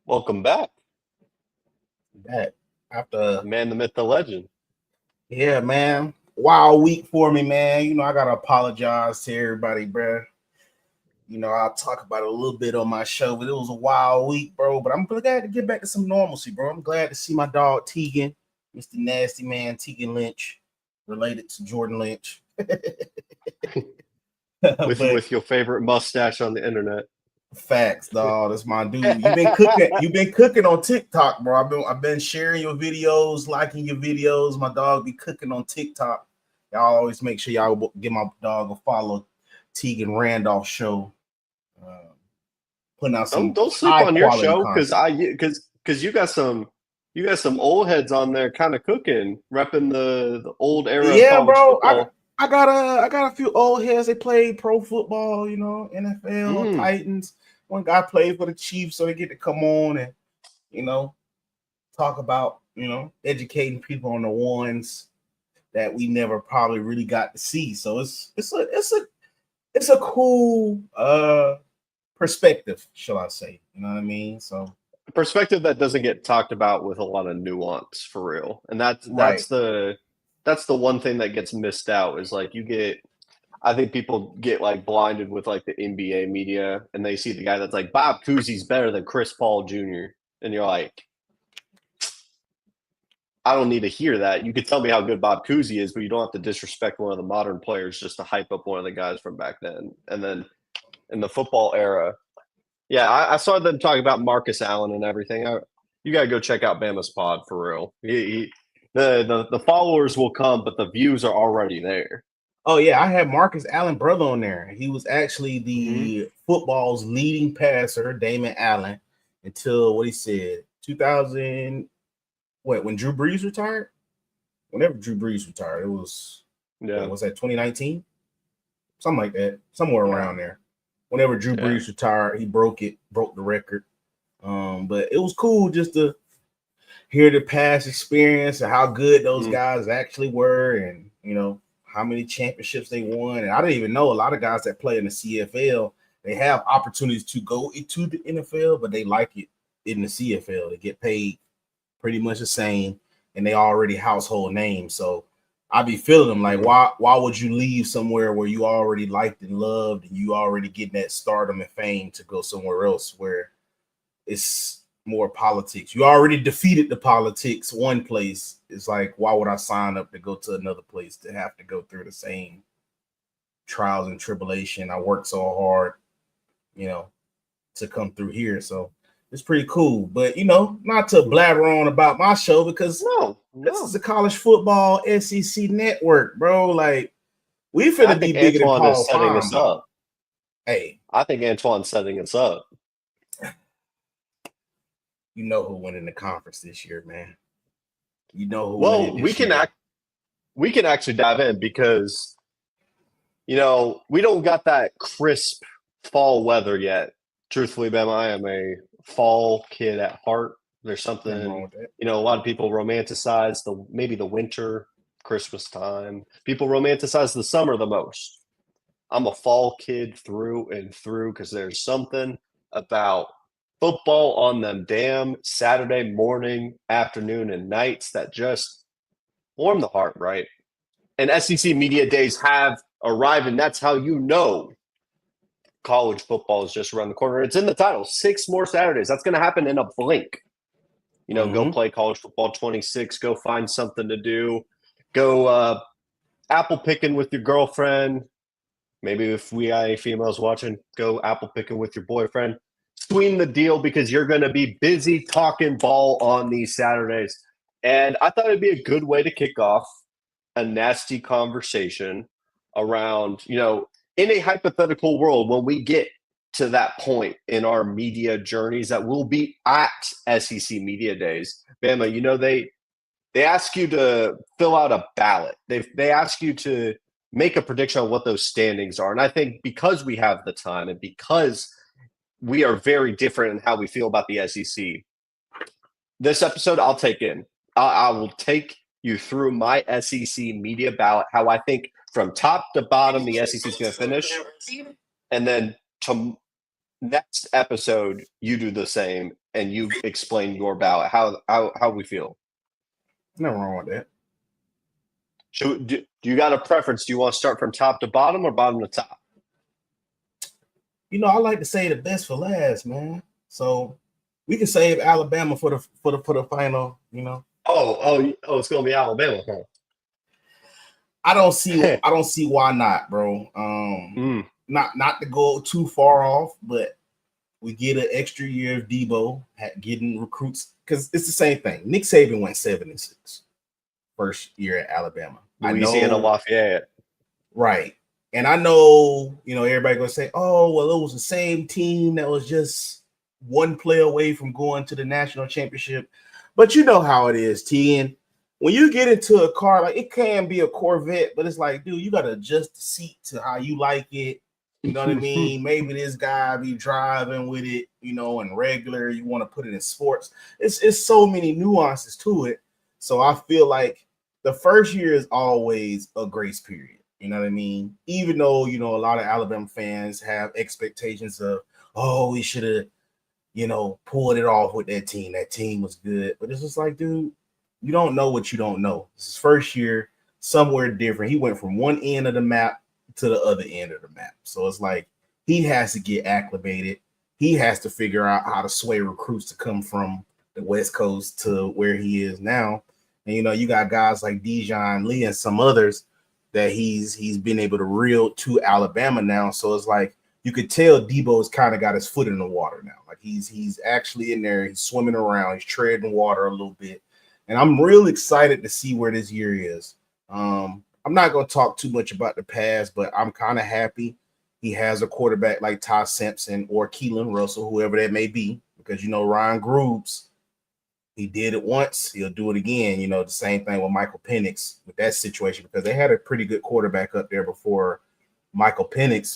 Welcome back, That after man, the myth, the legend. yeah, man. Wild week for me, man. I gotta apologize to everybody, bro. I'll talk about it a little bit on my show, but it was a wild week, bro. But I'm glad to get back to some normalcy, bro. I'm glad to see my dog Tegan, Mr. Nasty Man, Tegan Lynch, related to Jordan Lynch. with But with your favorite mustache on the internet. facts, dog. That's my dude. You've been cooking. You've been cooking on TikTok, bro. I've been sharing your videos, liking your videos. My dog be cooking on TikTok. Y'all always make sure y'all give my dog a follow. Tegan Randolph show, uh, putting out don't some don't sleep high on your quality show content. because you got some old heads on there kind of cooking, repping the old era of Yeah, college bro. I football. I got a I got a few old heads. They played pro football, NFL Mm, Titans. One guy played for the Chiefs, so they get to come on and you know talk about educating people on the ones that we never probably really got to see. So it's a cool perspective, shall I say? You know what I mean? So perspective that doesn't get talked about with a lot of nuance for real, and that's right. that's the that's the one thing that gets missed out is like you get I think people get like blinded with like the NBA media and they see the guy that's like Bob Cousy's better than Chris Paul Jr. And you're like, I don't need to hear that. You could tell me how good Bob Cousy is, but you don't have to disrespect one of the modern players just to hype up one of the guys from back then. And then in the football era, yeah, I saw them talking about Marcus Allen and everything. You got to go check out Bama's pod for real. The followers will come, but the views are already there. Oh yeah, I had Marcus Allen brother on there. He was actually Mm-hmm. the football's leading passer, Damon Allen, until what he said, 2000. What, when Drew Brees retired? Whenever Drew Brees retired, it was what Yeah, was that, 2019? Something like that, somewhere around there. Whenever Drew yeah. Brees retired, he broke the record. But it was cool just to hear the past experience and how good those Mm. guys actually were, and how many championships they won. And I didn't even know a lot of guys that play in the CFL, they have opportunities to go into the NFL, but they like it in the CFL. They get paid pretty much the same, and they already household names. So I be feeling them like, Mm. why would you leave somewhere where you already liked and loved and you already getting that stardom and fame to go somewhere else where it's more politics? You already defeated the politics one place. It's like, why would I sign up to go to another place to have to go through the same trials and tribulation? I worked so hard, you know, to come through here. So it's pretty cool. But not to Mm. blabber on about my show because No, this is no. a college football SEC network, bro. Like, we I finna be think bigger than Antoine is Paul setting us Feinbaum. up. Hey, I think Antoine's setting us up. you know who went in the conference this year, man. You know who went in Well, this year. we can actually dive in because we don't got that crisp fall weather yet. Truthfully, Bam, I am a fall kid at heart. There's Nothing wrong something, with that. a lot of people romanticize maybe the winter, Christmas time. People romanticize the summer the most. I'm a fall kid through and through because there's something about football on them damn Saturday morning, afternoon, and nights that just warm the heart, right? And SEC media days have arrived, and that's how you know college football is just around the corner. It's in the title. 6 more Saturdays. That's going to happen in a blink. Go Mm-hmm. play college football 26. Go find something to do. Go apple picking with your girlfriend. Maybe if we got any females watching, go apple picking with your boyfriend. Sweeten the deal because you're going to be busy talking ball on these Saturdays. And I thought it'd be a good way to kick off a nasty conversation around, in a hypothetical world, when we get to that point in our media journeys that we'll be at SEC Media Days. Bama, they ask you to fill out a ballot. They ask you to make a prediction on what those standings are. And I think because we have the time and because we are very different in how we feel about the SEC, this episode I'll take in. I will take you through my SEC media ballot, how I think from top to bottom the SEC is going to finish. And then to next episode, you do the same. and you explain your ballot. How we feel? Nothing wrong with that. Do you got a preference? Do you want to start from top to bottom or bottom to top? You know, I like to say the best for last, man. So we can save Alabama for the final. You know. It's gonna be Alabama, huh? I don't see why not, bro. Not to go too far off, but we get an extra year of Debo getting recruits because it's the same thing. Nick Saban went 7-6 first year at Alabama. Louisiana Lafayette. Right. And I know, everybody gonna say, oh, well, it was the same team that was just one play away from going to the national championship. But you know how it is, T. And when you get into a car, like it can be a Corvette, but it's like, dude, you gotta adjust the seat to how you like it. You know what I mean? Maybe this guy be driving with it, in regular. You want to put it in sports. It's so many nuances to it. So I feel like the first year is always a grace period. You know what I mean? Even though, a lot of Alabama fans have expectations of, oh, we should have, pulled it off with that team. That team was good. But it's just like, dude, you don't know what you don't know. This is first year, somewhere different. He went from one end of the map to the other end of the map. So it's like he has to get acclimated. He has to figure out how to sway recruits to come from the West Coast to where he is now. And, you got guys like Dijon Lee and some others that he's been able to reel to Alabama now. So it's like you could tell Debo's kind of got his foot in the water now. Like he's actually in there. He's swimming around. He's treading water a little bit. And I'm real excited to see where this year is. I'm not going to talk too much about the past, but I'm kind of happy he has a quarterback like Ty Simpson or Keelan Russell, whoever that may be, because, Ryan Grooves, he did it once. He'll do it again. The same thing with Michael Penix with that situation, because they had a pretty good quarterback up there before Penix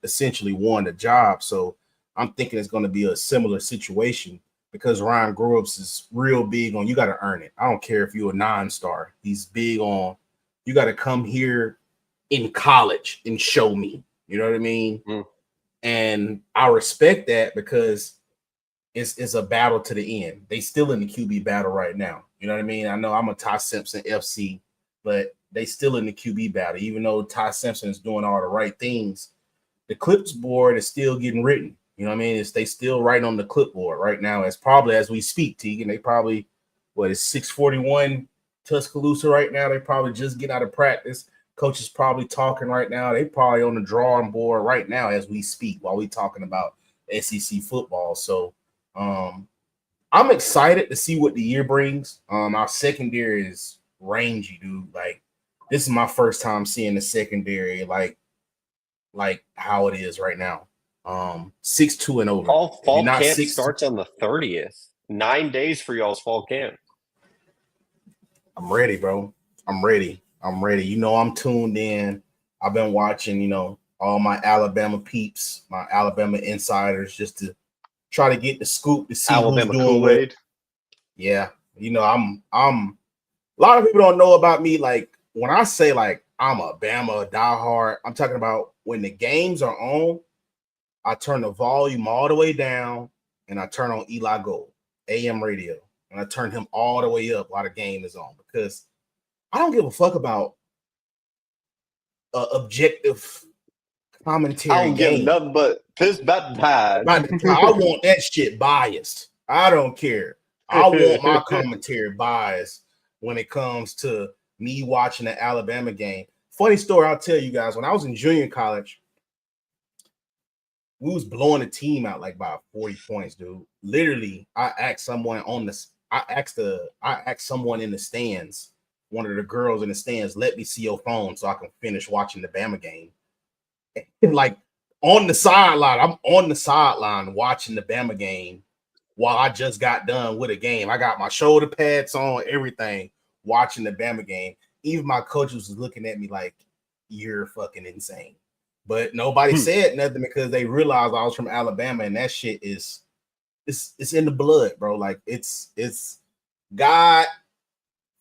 essentially won the job. So I'm thinking it's going to be a similar situation, because Ryan Grooves is real big on you got to earn it. I don't care if you're a non-star. He's big on you got to come here in college and show me. You know what I mean? And I respect that, because it's a battle to the end. They still in the QB battle right now. You know what I mean? I know I'm a Ty Simpson FC, but they still in the QB battle. Even though Ty Simpson is doing all the right things, the clipboard is still getting written. You know what I mean? They still writing on the clipboard right now. As probably as we speak, Tegan. They probably, it's 6:41 Tuscaloosa right now. They probably just get out of practice. Coach is probably talking right now. They probably on the drawing board right now as we speak while we talking about SEC football. So I'm excited to see what the year brings. Our secondary is rangy, dude. Like, this is my first time seeing the secondary like how it is right now. 6-2 and over. Fall camp starts on the 30th. 9 days for y'all's fall camp. I'm ready, bro. I'm ready. I'm tuned in. I've been watching, all my Alabama peeps, my Alabama insiders, just to try to get the scoop to see Alabama who's doing Kool-Aid. Yeah. I'm a lot of people don't know about me. Like, when I say like I'm a Bama diehard, I'm talking about when the games are on, I turn the volume all the way down and I turn on Eli Gold, AM radio, and I turn him all the way up while the game is on, because I don't give a fuck about objective commentary. I don't give nothing but piss about bad. I want that shit biased. I don't care. I want my commentary biased when it comes to me watching the Alabama game. Funny story, I'll tell you guys. When I was in junior college, we was blowing the team out like by 40 points, dude. Literally, I asked someone in the stands, one of the girls in the stands, let me see your phone so I can finish watching the Bama game. And like on the sideline, I'm on the sideline watching the Bama game while I just got done with a game. I got my shoulder pads on, everything, watching the Bama game. Even my coaches was looking at me like, you're fucking insane. But nobody said nothing, because they realized I was from Alabama, and that shit it's in the blood, bro. Like it's God,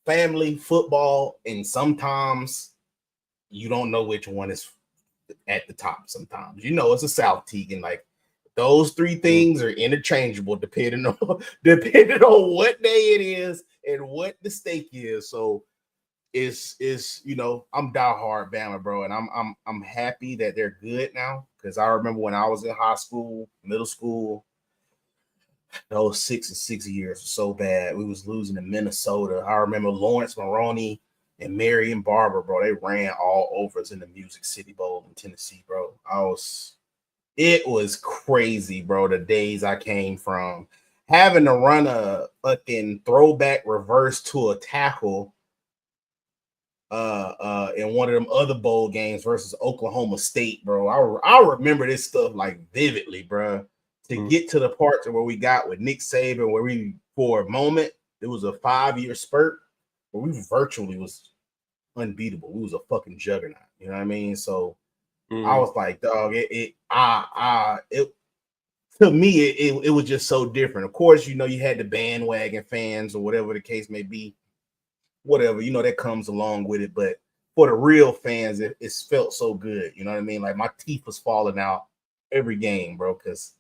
family, football, and sometimes you don't know which one is at the top. Sometimes it's a South Teagan. Like Those three things are interchangeable depending on what day it is and what the stake is. So it's I'm diehard Bama, bro, and I'm happy that they're good now, because I remember when I was in high school, middle school, those 6 and 6 years were so bad. We was losing to Minnesota. I remember Lawrence Maroney and Marion Barber, bro. They ran all over us in the Music City Bowl in Tennessee, bro. It was crazy, bro. The days I came from having to run a fucking throwback reverse to a tackle in one of them other bowl games versus Oklahoma State, bro. I remember this stuff like vividly, bro. To get to the part where we got with Nick Saban, where we, for a moment, it was a 5-year spurt where we virtually was unbeatable. We was a fucking juggernaut. You know what I mean? So I was like, dog, it to me, it was just so different. Of course, you had the bandwagon fans or whatever the case may be, whatever, that comes along with it. But for the real fans, it's felt so good. You know what I mean? Like my teeth was falling out every game, bro, because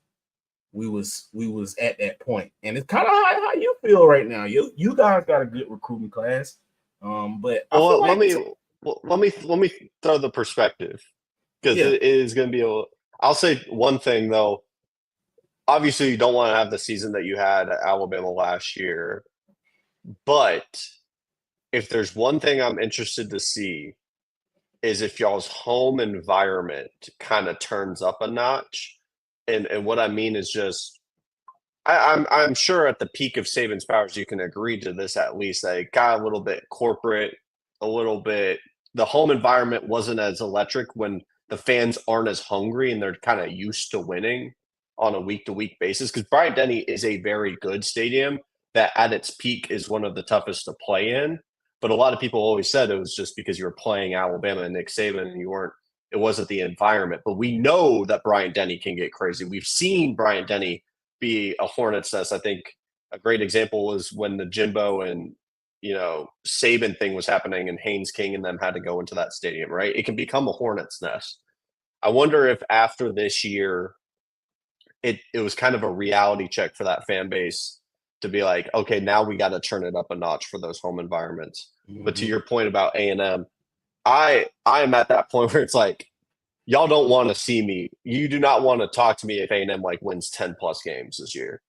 we was at that point. And it's kind of how you feel right now. You guys got a good recruiting class. But I feel let me throw the perspective, because it is going to be I'll say one thing though. Obviously, you don't want to have the season that you had at Alabama last year, but if there's one thing I'm interested to see, is if y'all's home environment kind of turns up a notch. And what I mean is just, I'm sure at the peak of Saban's powers, you can agree to this at least, that it got a little bit corporate, a little bit. The home environment wasn't as electric when the fans aren't as hungry and they're kind of used to winning on a week-to-week basis. Because Bryant-Denny is a very good stadium that at its peak is one of the toughest to play in. But a lot of people always said it was just because you were playing Alabama and Nick Saban and it wasn't the environment. But we know that Bryant-Denny can get crazy. We've seen Bryant-Denny be a hornet's nest. I think a great example was when the Jimbo and Saban thing was happening and Haynes King and them had to go into that stadium, right? It can become a hornet's nest. I wonder if after this year, it was kind of a reality check for that fan base to be like, okay, now we got to turn it up a notch for those home environments. Mm-hmm. But to your point about A&M, I am at that point where it's like, y'all don't want to see me. You do not want to talk to me if A&M wins 10 plus games this year.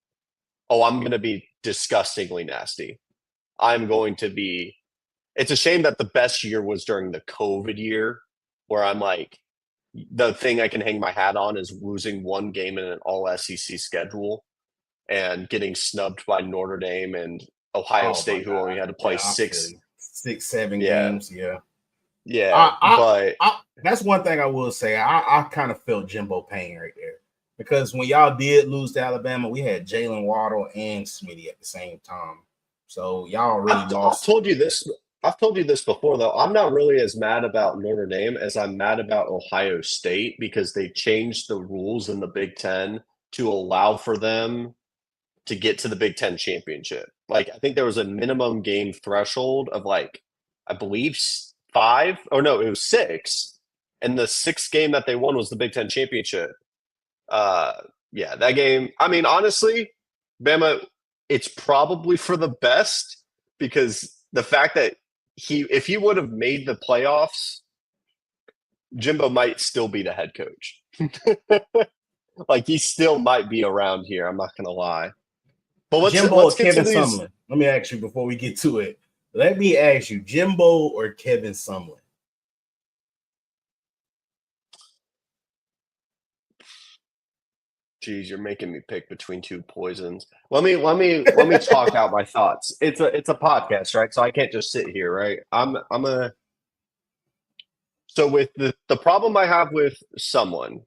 Oh, I'm going to be disgustingly nasty. I'm going to be. It's a shame that the best year was during the COVID year, where I'm like, the thing I can hang my hat on is losing one game in an all SEC schedule and getting snubbed by Notre Dame and Ohio State, who only had to play 6-7 games. Yeah. Yeah. But that's one thing I will say. I kind of felt Jimbo pain right there, because when y'all did lose to Alabama, we had Jalen Waddle and Smitty at the same time. So y'all really lost. I've told you this before, though. I'm not really as mad about Notre Dame as I'm mad about Ohio State, because they changed the rules in the Big Ten to allow for them to get to the Big Ten championship. I think there was a minimum game threshold of I believe 5, or no, it was 6. And the 6th game that they won was the Big Ten championship. Yeah, that game. I mean, honestly, Bama, it's probably for the best, because the fact that if he would have made the playoffs, Jimbo might still be the head coach. He still might be around here. I'm not going to lie. But let's get Kevin Sumlin. Let me ask you before we get to it. Let me ask you, Jimbo or Kevin Sumlin? Jeez, you're making me pick between two poisons. Let me talk out my thoughts. It's a podcast, right? So I can't just sit here, right? So with the problem I have with someone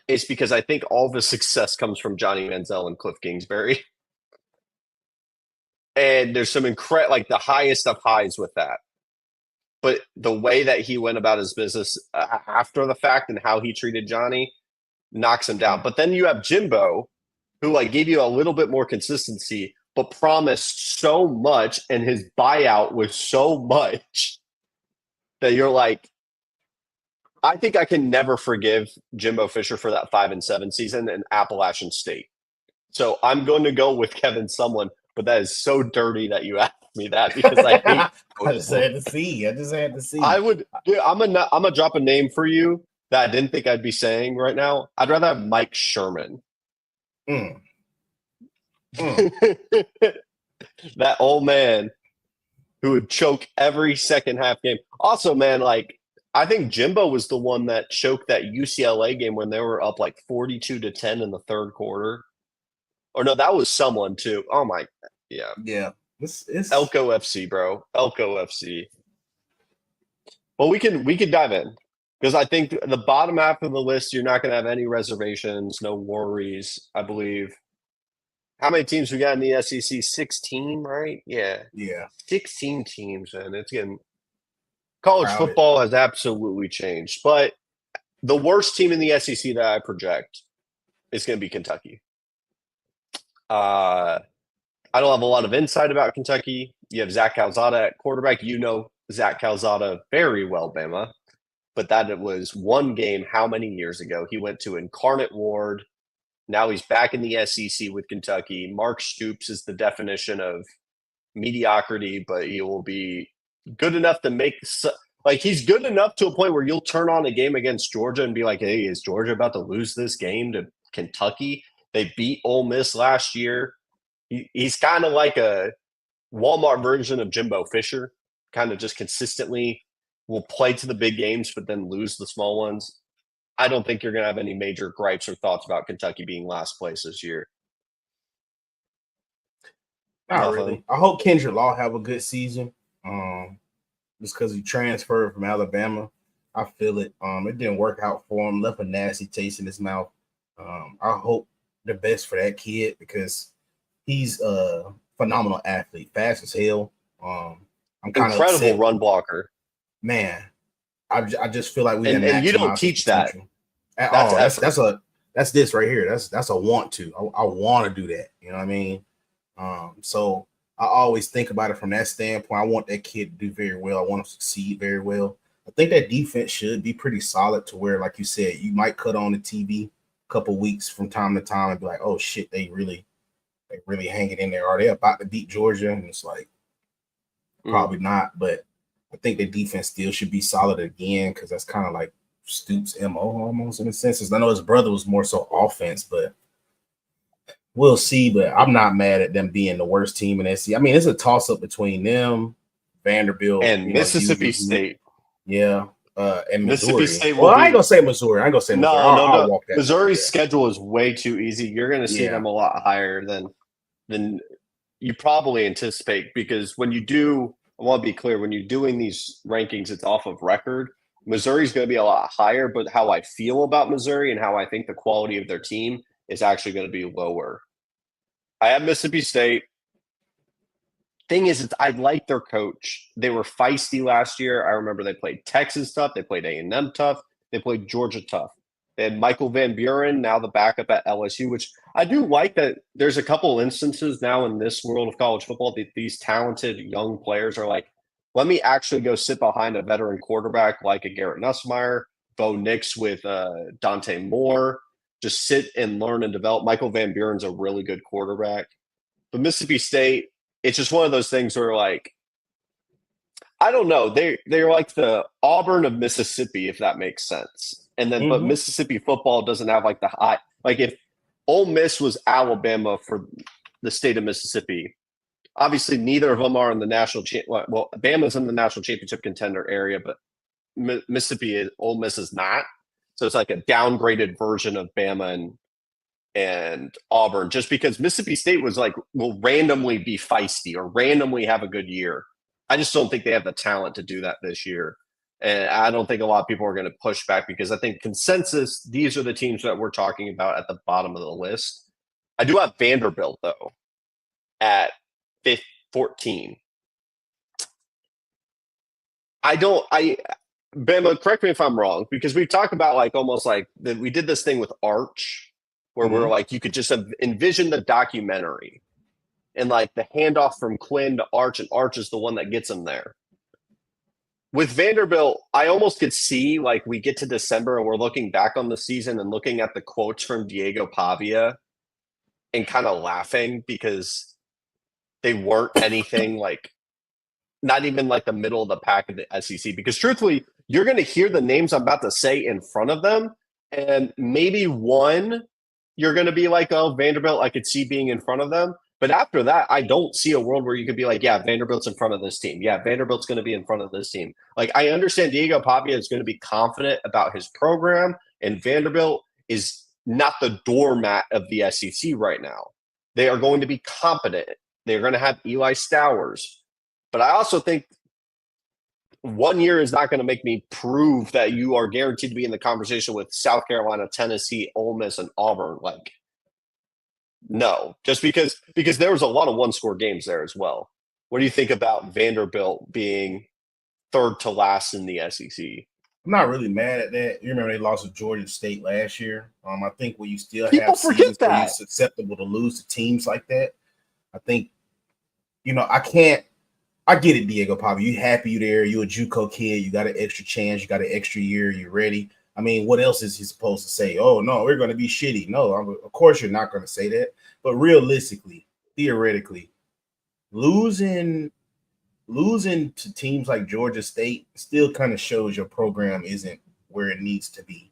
is because I think all the success comes from Johnny Manziel and Cliff Kingsbury. And there's some the highest of highs with that. But the way that he went about his business after the fact and how he treated Johnny knocks him down. But then you have Jimbo, who gave you a little bit more consistency, but promised so much, and his buyout was so much that you're like, I think I can never forgive Jimbo Fisher for that 5-7 season in Appalachian State. So I'm going to go with Kevin Sumlin, but that is so dirty that you asked me that because I hate. I just had to see. I would. Dude, I'm gonna drop a name for you that I didn't think I'd be saying right now. I'd rather have Mike Sherman. Mm. That old man who would choke every second half game. Also, man, like I think Jimbo was the one that choked that UCLA game when they were up like 42-10 in the third quarter. Or no, that was someone too. Oh my, yeah. It's Elko FC, bro. Elko FC. Well, we can dive in because I think the bottom half of the list, you're not going to have any reservations, no worries. I believe. How many teams we got in the SEC? 16, right? Yeah. 16 teams, and it's getting college crowded. Football has absolutely changed. But the worst team in the SEC that I project is going to be Kentucky. I don't have a lot of insight about Kentucky. You have Zach Calzada at quarterback. You know Zach Calzada very well, Bama. But that it was one game how many years ago? He went to Incarnate Ward. Now he's back in the SEC with Kentucky. Mark Stoops is the definition of mediocrity, but he will be good enough to make he's good enough to a point where you'll turn on a game against Georgia and be like, hey, is Georgia about to lose this game to Kentucky? They beat Ole Miss last year. He's kind of like a Walmart version of Jimbo Fisher, kind of just consistently will play to the big games, but then lose the small ones. I don't think you're going to have any major gripes or thoughts about Kentucky being last place this year. Not really. I hope Kendrick Law have a good season. Just because he transferred from Alabama. I feel it. It didn't work out for him. Left a nasty taste in his mouth. I hope the best for that kid because he's a phenomenal athlete, fast as hell. I'm kind of incredible run blocker. Man, I just feel like we didn't and you don't teach that. That's this right here. That's a want to. I want to do that. You know what I mean? So I always think about it from that standpoint. I want that kid to do very well. I want him to succeed very well. I think that defense should be pretty solid to where, like you said, you might cut on the TV a couple weeks from time to time and be like, oh shit, they really hanging in there. Are they about to beat Georgia? And it's like, probably not. But I think the defense still should be solid again because that's kind of like Stoops' MO almost in a sense. I know his brother was more so offense, but we'll see. But I'm not mad at them being the worst team in SC. I mean, it's a toss-up between them, Vanderbilt, and Mississippi State. Yeah. And Mississippi State. Well, I ain't gonna say Missouri. I ain't gonna say Missouri. No. Walk that Missouri's schedule is way too easy. You're gonna see them a lot higher than you probably anticipate because when you do, I want to be clear, when you're doing these rankings, it's off of record. Missouri's going to be a lot higher, but how I feel about Missouri and how I think the quality of their team is actually going to be lower. I have Mississippi State. Thing is, I like their coach. They were feisty last year. I remember they played Texas tough. They played A&M tough. They played Georgia tough. They had Michael Van Buren, now the backup at LSU, which I do like that there's a couple instances now in this world of college football that these talented young players are like, let me actually go sit behind a veteran quarterback like a Garrett Nussmeier, Bo Nix with Dante Moore, just sit and learn and develop. Michael Van Buren's a really good quarterback. But Mississippi State, it's just one of those things where like, I don't know. They're like the Auburn of Mississippi, if that makes sense. And then, but Mississippi football doesn't have like the high. Like if Ole Miss was Alabama for the state of Mississippi, obviously neither of them are in the national. Well, Bama's in the national championship contender area, but Mississippi, Ole Miss is not. So it's like a downgraded version of Bama and Auburn, just because Mississippi State was like will randomly be feisty or randomly have a good year. I just don't think they have the talent to do that this year. And I don't think a lot of people are going to push back because I think consensus, these are the teams that we're talking about at the bottom of the list. I do have Vanderbilt, though, at 14. Bama, correct me if I'm wrong, because we talk about like almost like we did this thing with Arch where we're like, you could just envision the documentary and like the handoff from Quinn to Arch, and Arch is the one that gets him there. with Vanderbilt, I almost could see like we get to December and we're looking back on the season and looking at the quotes from Diego Pavia and kind of laughing because they weren't anything like not even like the middle of the pack of the SEC. Because truthfully, you're going to hear the names I'm about to say in front of them, and maybe one you're going to be like, oh, Vanderbilt, I could see being in front of them. But after that, I don't see a world where you could be like, yeah, Vanderbilt's in front of this team. Yeah, Vanderbilt's going to be in front of this team. Like, I understand Diego Pavia is going to be confident about his program, and Vanderbilt is not the doormat of the SEC right now. They are going to be competent. They're going to have Eli Stowers. But I also think 1 year is not going to make me prove that you are guaranteed to be in the conversation with South Carolina, Tennessee, Ole Miss, and Auburn. Like, no, just because there was a lot of one-score games there as well. What do you think about Vanderbilt being third to last in the SEC? I'm not really mad at that. You remember they lost to Georgia State last year. I think when you still People have forget seasons that. where you're susceptible to lose to teams like that, I think, I get it, Diego Pavia. You happy you there. You a JUCO kid. You got an extra chance. You got an extra year. You're ready. I mean, what else is he supposed to say? Oh, no, we're going to be shitty. No, of course you're not going to say that. But realistically, theoretically, losing to teams like Georgia State still kind of shows your program isn't where it needs to be.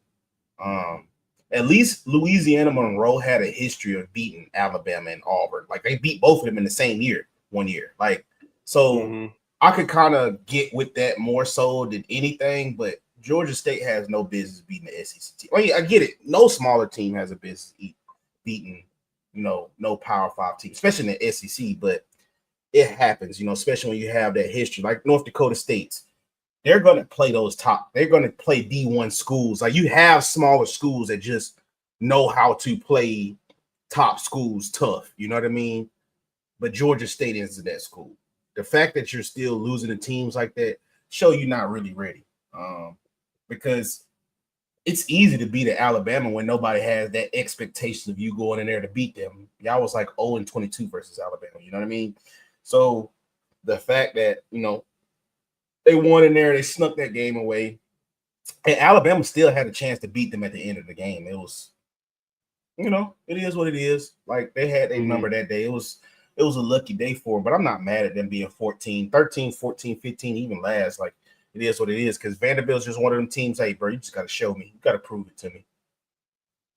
At least Louisiana Monroe had a history of beating Alabama and Auburn. Like, they beat both of them in the same year, 1 year. Like, so I could kind of get with that more so than anything, but Georgia State has no business beating the SEC team. I mean, I get it. No smaller team has a business beating, no Power 5 team, especially in the SEC, but it happens, especially when you have that history. Like North Dakota State's, they're going to play they're going to play D1 schools. Like, you have smaller schools that just know how to play top schools tough. You know what I mean? But Georgia State isn't that school. The fact that you're still losing to teams like that show you're not really ready. Because it's easy to beat Alabama when nobody has that expectation of you going in there to beat them. Y'all was like 0-22 versus Alabama. You know what I mean? So the fact that, they won in there, they snuck that game away, and Alabama still had a chance to beat them at the end of the game. It was, it is what it is. Like, they had a number that day. It was a lucky day for them, but I'm not mad at them being 13, 14, 15, even last. Like, it is what it is, because Vanderbilt's just one of them teams, hey, bro, you just got to show me. You got to prove it to me.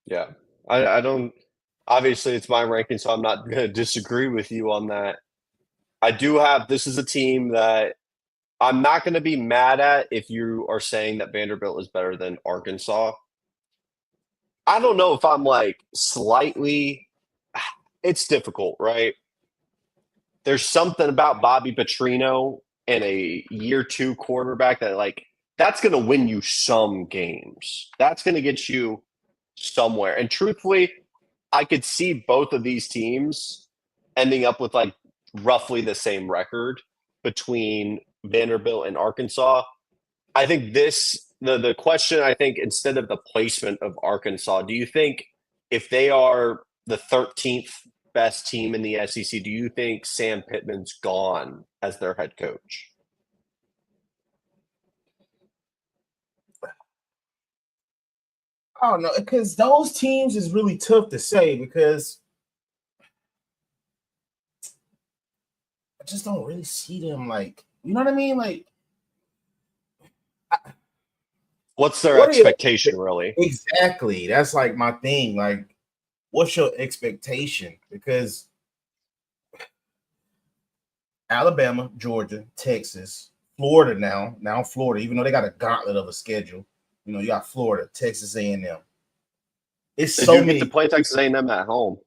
Yeah. I don't – obviously, it's my ranking, so I'm not going to disagree with you on that. I do have – this is a team that I'm not going to be mad at if you are saying that Vanderbilt is better than Arkansas. I don't know if I'm like slightly – it's difficult, right? There's something about Bobby Petrino and a year 2 quarterback that, like, that's going to win you some games. That's going to get you somewhere. And truthfully, I could see both of these teams ending up with like roughly the same record between Vanderbilt and Arkansas. I think the question, I think, instead of the placement of Arkansas, do you think if they are the 13th best team in the SEC, do you think Sam Pittman's gone as their head coach? I don't know, because those teams is really tough to say, because I just don't really see them, like, you know what I mean? Like, what's their expectation, really? Exactly. That's like my thing. Like, what's your expectation? Because Alabama, Georgia, Texas, Florida now Florida, even though they got a gauntlet of a schedule, you got Florida, Texas A&M. It's They so do many. get to play Texas A&M at home.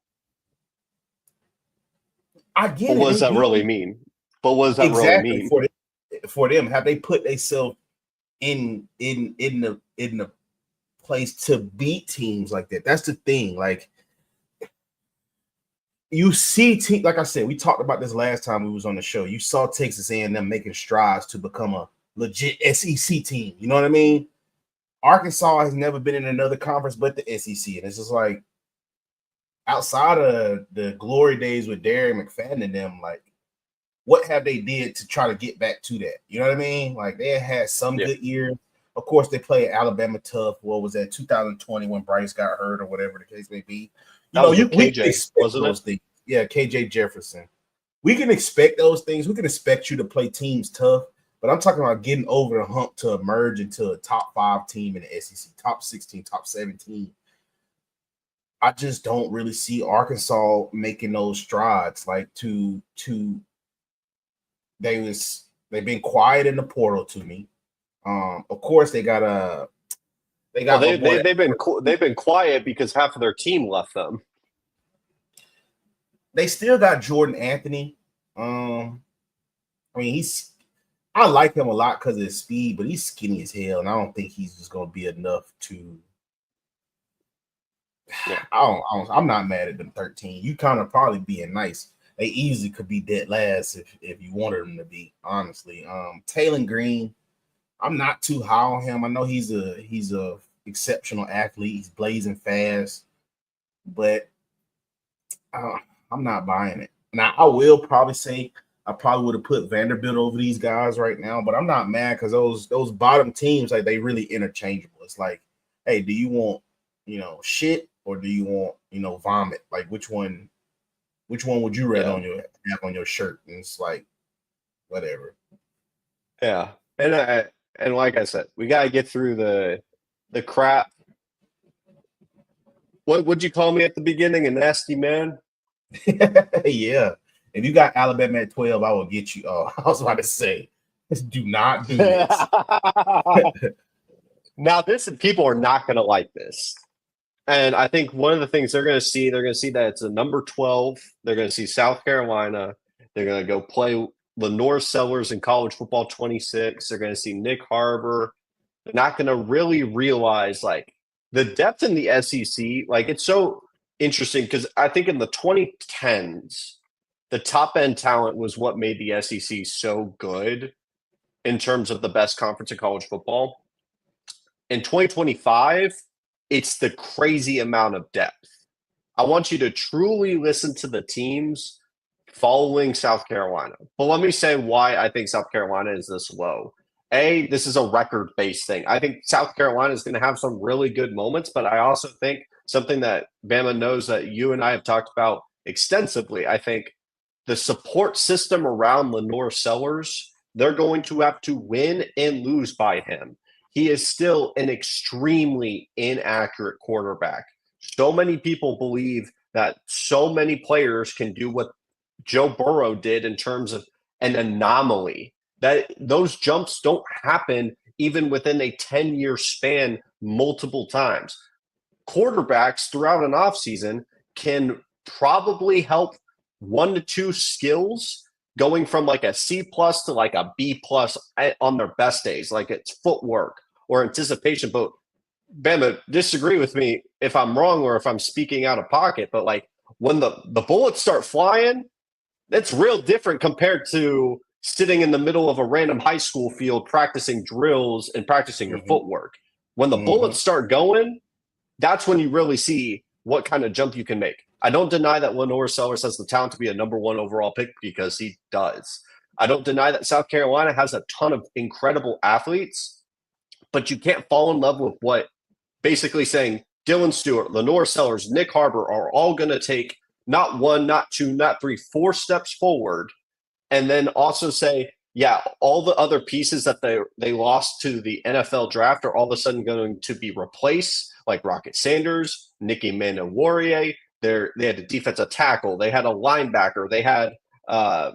I get But it. what does that really mean? But what does that really mean? For them? Have they put themselves in the place to beat teams like that? That's the thing. Like, you see, like I said, we talked about this last time we was on the show. You saw Texas A&M making strides to become a legit SEC team. You know what I mean? Arkansas has never been in another conference but the SEC, and it's just like, outside of the glory days with Darren McFadden and them, like, what have they did to try to get back to that? You know what I mean? Like they had some good years. Of course, they played Alabama tough. What was that, 2020 when Bryce got hurt or whatever the case may be? You know, we can expect those things. Yeah, KJ Jefferson. We can expect those things. We can expect you to play teams tough, but I'm talking about getting over the hump to emerge into a top 5 team in the SEC, top 16, top 17. I just don't really see Arkansas making those strides. Like they've been quiet in the portal to me. Of course, they've been quiet because half of their team left them. They still got Jordan Anthony. I mean, I like him a lot because of his speed, but he's skinny as hell, and I don't think he's just going to be enough to. Yeah. I'm not mad at them 13. You kind of probably being nice. They easily could be dead last if you wanted them to be, honestly. Taylor Green, I'm not too high on him. I know he's a exceptional athlete. He's blazing fast, but I'm not buying it. Now I will probably say I probably would have put Vanderbilt over these guys right now, but I'm not mad because those bottom teams, like, they really interchangeable. It's like, hey, do you want shit or do you want vomit? Like which one would you rather have on your shirt? And it's like whatever. Yeah, and like I said, we gotta get through the crap. What would you call me at the beginning? A nasty man? Yeah. If you got Alabama at 12, I will get you. Oh, I was about to say, do not do this. Now, people are not going to like this. And I think one of the things they're going to see that it's a number 12. They're going to see South Carolina. They're going to go play Lenore Sellers in college football 26. They're going to see Nick Harbor. They're not going to really realize, like, the depth in the SEC. Like, it's so interesting because I think in the 2010s, the top-end talent was what made the SEC so good in terms of the best conference in college football. In 2025, it's the crazy amount of depth. I want you to truly listen to the teams following South Carolina. But let me say why I think South Carolina is this low. This is a record-based thing. I think South Carolina is going to have some really good moments, but I also think something that Bama knows that you and I have talked about extensively, I think the support system around Lenore Sellers, they're going to have to win and lose by him. He is still an extremely inaccurate quarterback. So many people believe that so many players can do what Joe Burrow did in terms of an anomaly, that those jumps don't happen even within a 10-year span multiple times. Quarterbacks throughout an offseason can probably help 1 to 2 skills going from like a C+ to like a B+ on their best days, like it's footwork or anticipation. But Bama, disagree with me if I'm wrong or if I'm speaking out of pocket, but like when the bullets start flying, that's real different compared to sitting in the middle of a random high school field practicing drills and practicing your footwork. When the bullets start going, that's when you really see what kind of jump you can make. I don't deny that Lenore Sellers has the talent to be a number 1 overall pick because he does. I don't deny that South Carolina has a ton of incredible athletes, but you can't fall in love with what basically saying Dylan Stewart, Lenore Sellers, Nick Harbor are all going to take not 1, not 2, not 3, 4 steps forward, and then also say, yeah, all the other pieces that they lost to the NFL draft are all of a sudden going to be replaced, like Rocket Sanders, Nikki Manawariye. They had a defensive tackle. They had a linebacker. They had a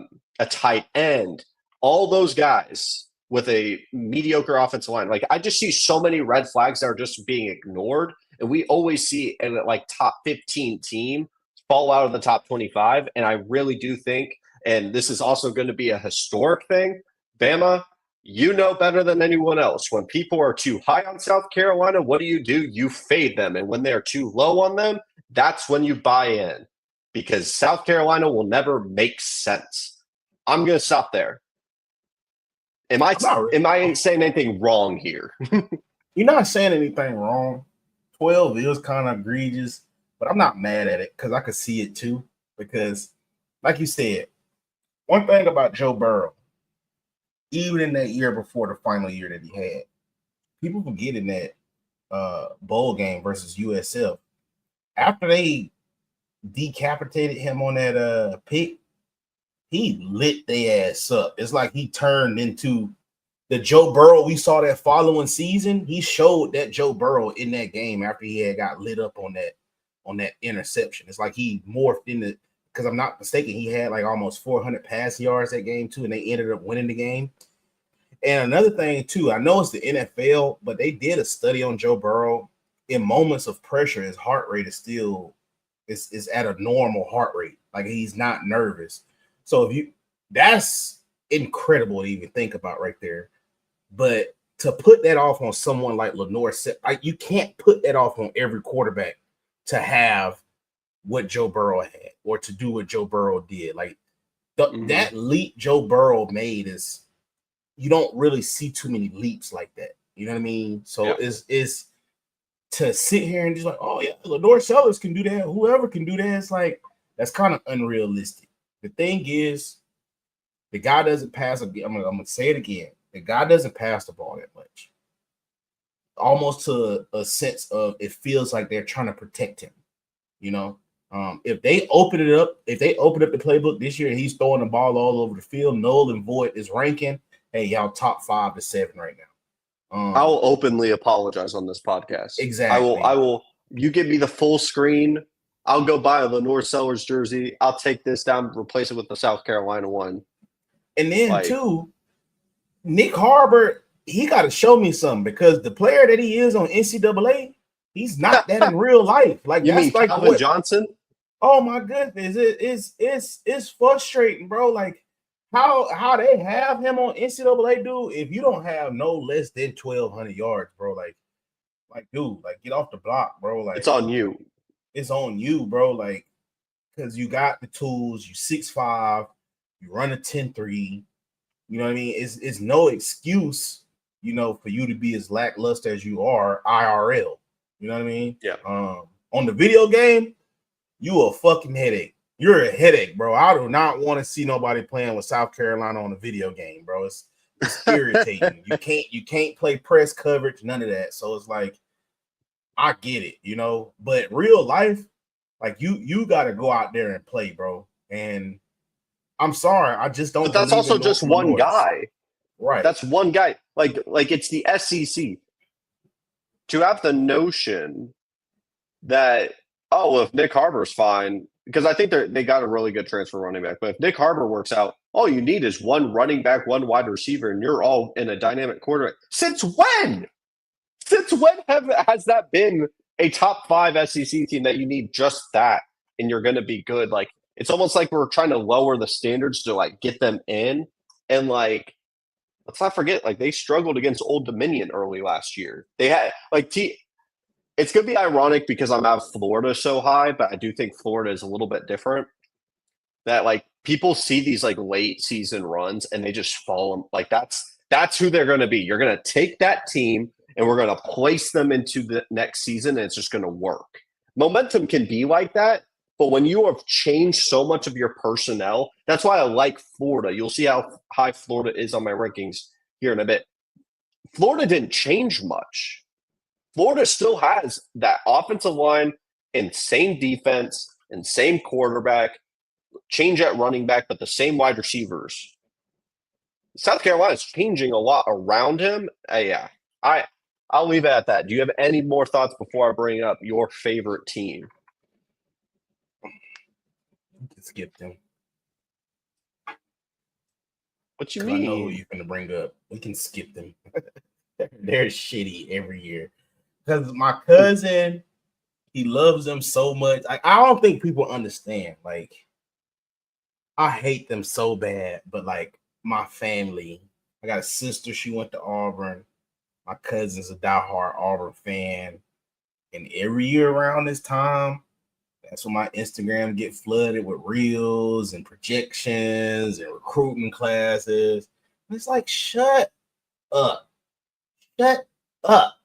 tight end. All those guys with a mediocre offensive line. Like, I just see so many red flags that are just being ignored. And we always see a like top 15 team fall out of the top 25. And I really do think, and this is also going to be a historic thing, Bama, you know better than anyone else. When people are too high on South Carolina, what do? You fade them. And when they're too low on them, that's when you buy in, because South Carolina will never make sense. I'm going to stop there. Am I saying anything wrong here? You're not saying anything wrong. 12 is kind of egregious, but I'm not mad at it because I could see it too. Because, like you said, one thing about Joe Burrow, even in that year before the final year that he had, people forget in that bowl game versus USF, after they decapitated him on that pick, he lit their ass up. It's like he turned into the Joe Burrow we saw that following season. He showed that Joe Burrow in that game after he had got lit up on that interception. It's like he morphed into, because I'm not mistaken, he had like almost 400 pass yards that game too, and they ended up winning the game. And another thing too, I know it's the NFL, but they did a study on Joe Burrow. In moments of pressure, his heart rate is still is at a normal heart rate. Like he's not nervous. So that's incredible to even think about right there. But to put that off on someone like Lenore, you can't put that off on every quarterback to have what Joe Burrow had or to do what Joe Burrow did. Like that leap Joe Burrow made is, you don't really see too many leaps like that. You know what I mean? So it's to sit here and just like, oh yeah, Lenore Sellers can do that. Whoever can do that. It's like, that's kind of unrealistic. The thing is, the guy doesn't pass. I'm gonna say it again. The guy doesn't pass the ball that much. Almost to a sense of, it feels like they're trying to protect him. You know, if they open up the playbook this year and he's throwing the ball all over the field, null and void is ranking. Hey, y'all top 5 to 7 right now. I will openly apologize on this podcast. Exactly. I will. You give me the full screen. I'll go buy a Lenore Sellers jersey. I'll take this down, replace it with the South Carolina one. And then too, Nick Harbor, he got to show me something, because the player that he is on NCAA, he's not that in real life. Like, you that's mean like Calvin Johnson? Oh my goodness, it's frustrating, bro. Like, how they have him on NCAA, dude. If you don't have no less than 1,200 yards, bro, like dude, like, get off the block, bro. Like, it's on you. It's on you, bro. Like, because you got the tools. You 6'5", you run a 10-3. You know what I mean? It's no excuse, you know, for you to be as lackluster as you are IRL. You know what I mean? Yeah. On the video game, you a fucking headache. You're a headache, bro. I do not want to see nobody playing with South Carolina on a video game, bro. It's irritating. You can't play press coverage, none of that. So it's like, I get it, you know, but real life, like you got to go out there and play, bro. And I'm sorry, I just don't. But that's also just one guy, right? That's one guy. Like it's the SEC. To have the notion that, oh, well, if Nick Harbor's fine, because I think they got a really good transfer running back. But if Nick Harbor works out, all you need is one running back, one wide receiver, and you're all in a dynamic quarterback. Since when? Since when has that been a top 5 SEC team that you need just that and you're going to be good? Like, it's almost like we're trying to lower the standards to like get them in. And like, let's not forget, like, they struggled against Old Dominion early last year. They had like it's going to be ironic because I'm out of Florida so high, but I do think Florida is a little bit different. That like people see these like late season runs and they just fall. Like that's who they're going to be. You're going to take that team and we're going to place them into the next season, and it's just going to work. Momentum can be like that, but when you have changed so much of your personnel, that's why I like Florida. You'll see how high Florida is on my rankings here in a bit. Florida didn't change much. Florida still has that offensive line and same defense and same quarterback, change at running back, but the same wide receivers. South Carolina's changing a lot around him. Yeah, I'll leave it at that. Do you have any more thoughts before I bring up your favorite team? You can skip them. What you mean? I know who you're going to bring up. We can skip them. They're shitty every year. Because my cousin, he loves them so much. I don't think people understand. Like, I hate them so bad. But, like, my family, I got a sister. She went to Auburn. My cousin's a diehard Auburn fan. And every year around this time, that's when my Instagram get flooded with reels and projections and recruiting classes. And it's like, shut up. Shut up.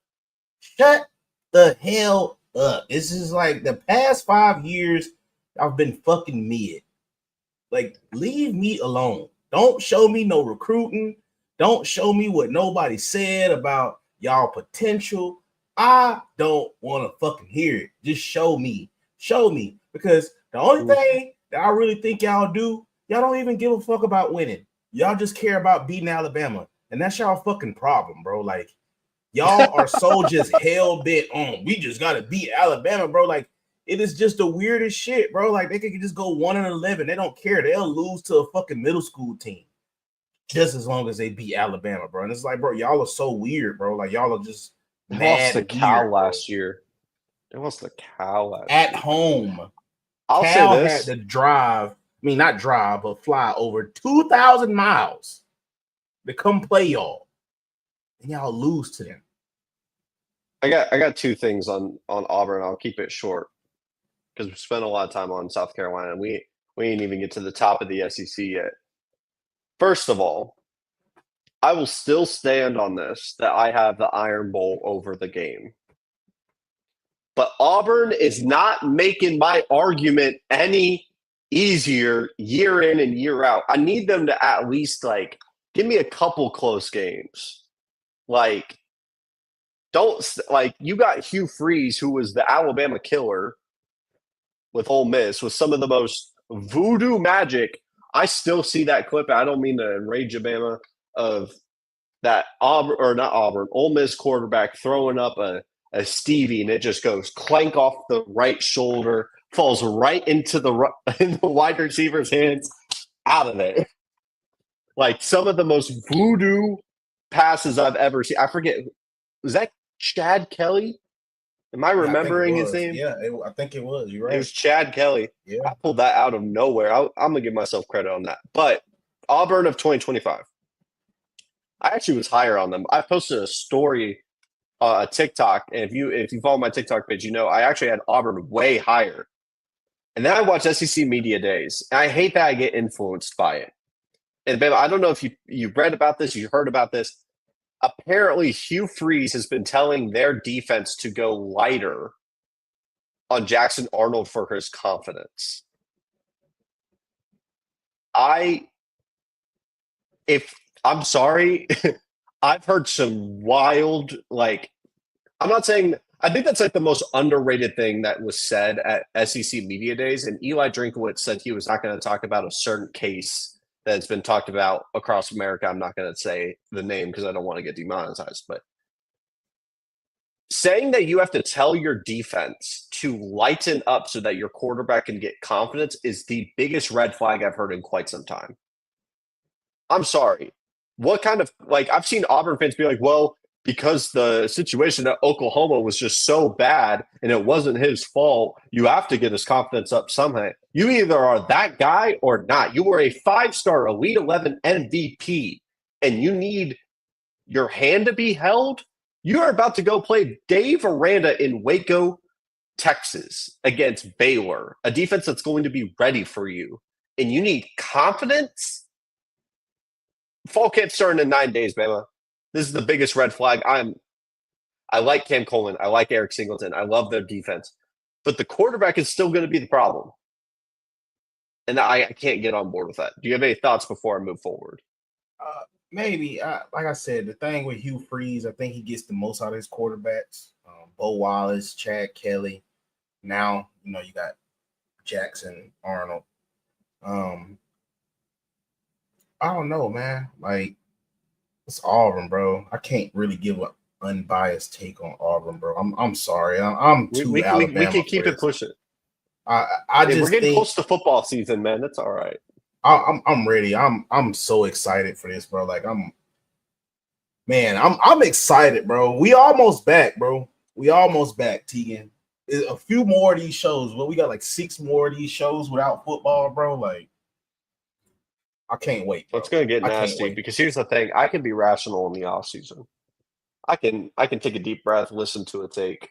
Shut the hell up. This is like the past 5 years, I've been fucking mid. Like, leave me alone. Don't show me no recruiting. Don't show me what nobody said about y'all potential. I don't want to fucking hear it. Just show me. Show me. Because the only thing that I really think y'all do, y'all don't even give a fuck about winning. Y'all just care about beating Alabama. And that's y'all fucking problem, bro. Like, y'all are so just hell bent on, we just got to beat Alabama, bro. Like, it is just the weirdest shit, bro. Like, they could just go 1-11. They don't care. They'll lose to a fucking middle school team just as long as they beat Alabama, bro. And it's like, bro, y'all are so weird, bro. Like, y'all are just lost to Cal weird, last year. They lost to Cal last at year. home. I'll Cal say this. had to drive, I mean, not drive, but fly over 2,000 miles to come play y'all. And y'all lose to them. I got two things on Auburn. I'll keep it short because we spent a lot of time on South Carolina. And we didn't even get to the top of the SEC yet. First of all, I will still stand on this that I have the Iron Bowl over the game. But Auburn is not making my argument any easier year in and year out. I need them to at least like give me a couple close games. Like, don't like you got Hugh Freeze, who was the Alabama killer with Ole Miss, with some of the most voodoo magic. I still see that clip. I don't mean to enrage Alabama of that Auburn or not Auburn, Ole Miss quarterback throwing up a Stevie and it just goes clank off the right shoulder, falls right into in the wide receiver's hands, out of there. Like some of the most voodoo passes I've ever seen. I forget, was that Chad Kelly? Am I remembering his name? Yeah, I think it was. You're right. It was Chad Kelly. Yeah. I pulled that out of nowhere. I'm going to give myself credit on that. But Auburn of 2025. I actually was higher on them. I posted a story, a TikTok, and if you follow my TikTok page, you know I actually had Auburn way higher. And then I watched SEC Media Days, and I hate that I get influenced by it. And babe, I don't know if you read about this, you heard about this. Apparently, Hugh Freeze has been telling their defense to go lighter on Jackson Arnold for his confidence. I'm sorry, I've heard some wild, like, I'm not saying, I think that's like the most underrated thing that was said at SEC Media Days. And Eli Drinkowitz said he was not going to talk about a certain case that's been talked about across America. I'm not going to say the name because I don't want to get demonetized, but saying that you have to tell your defense to lighten up so that your quarterback can get confidence is the biggest red flag I've heard in quite some time. I'm sorry. What kind of, like, I've seen Auburn fans be like, well, because the situation at Oklahoma was just so bad and it wasn't his fault, you have to get his confidence up somehow. You either are that guy or not. You were a 5-star Elite 11 MVP and you need your hand to be held. You are about to go play Dave Aranda in Waco, Texas against Baylor, a defense that's going to be ready for you. And you need confidence? Fall camp starting in 9 days, Bama. This is the biggest red flag. I like Cam Coleman. I like Eric Singleton. I love their defense. But the quarterback is still going to be the problem. And I can't get on board with that. Do you have any thoughts before I move forward? Maybe. Like I said, the thing with Hugh Freeze, I think he gets the most out of his quarterbacks. Bo Wallace, Chad Kelly. Now, you got Jackson Arnold. I don't know, man. Like, it's Auburn, bro. I can't really give an unbiased take on Auburn, bro. I'm sorry. I'm too Alabama. We can keep it pushing. We're getting close to football season, man. That's all right. I'm ready. I'm so excited for this, bro. Like I'm excited, bro. We almost back, bro. We almost back, Tegan. A few more of these shows. Well, we got like 6 more of these shows without football, bro. Like, I can't wait. Bro. It's going to get nasty because here's the thing. I can be rational in the off season. I can take a deep breath, listen to a take.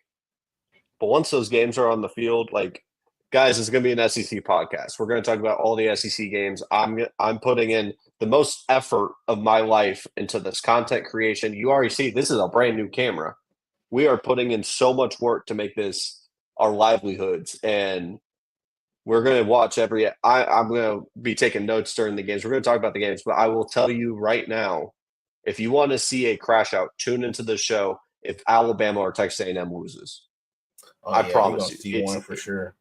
But once those games are on the field, like, guys, it's going to be an SEC podcast. We're going to talk about all the SEC games. I'm putting in the most effort of my life into this content creation. You already see this is a brand new camera. We are putting in so much work to make this our livelihoods. And we're going to watch I'm going to be taking notes during the games. We're going to talk about the games, but I will tell you right now, if you want to see a crash out, tune into the show if Alabama or Texas A&M loses. Oh, I yeah, promise you're gonna see one for sure.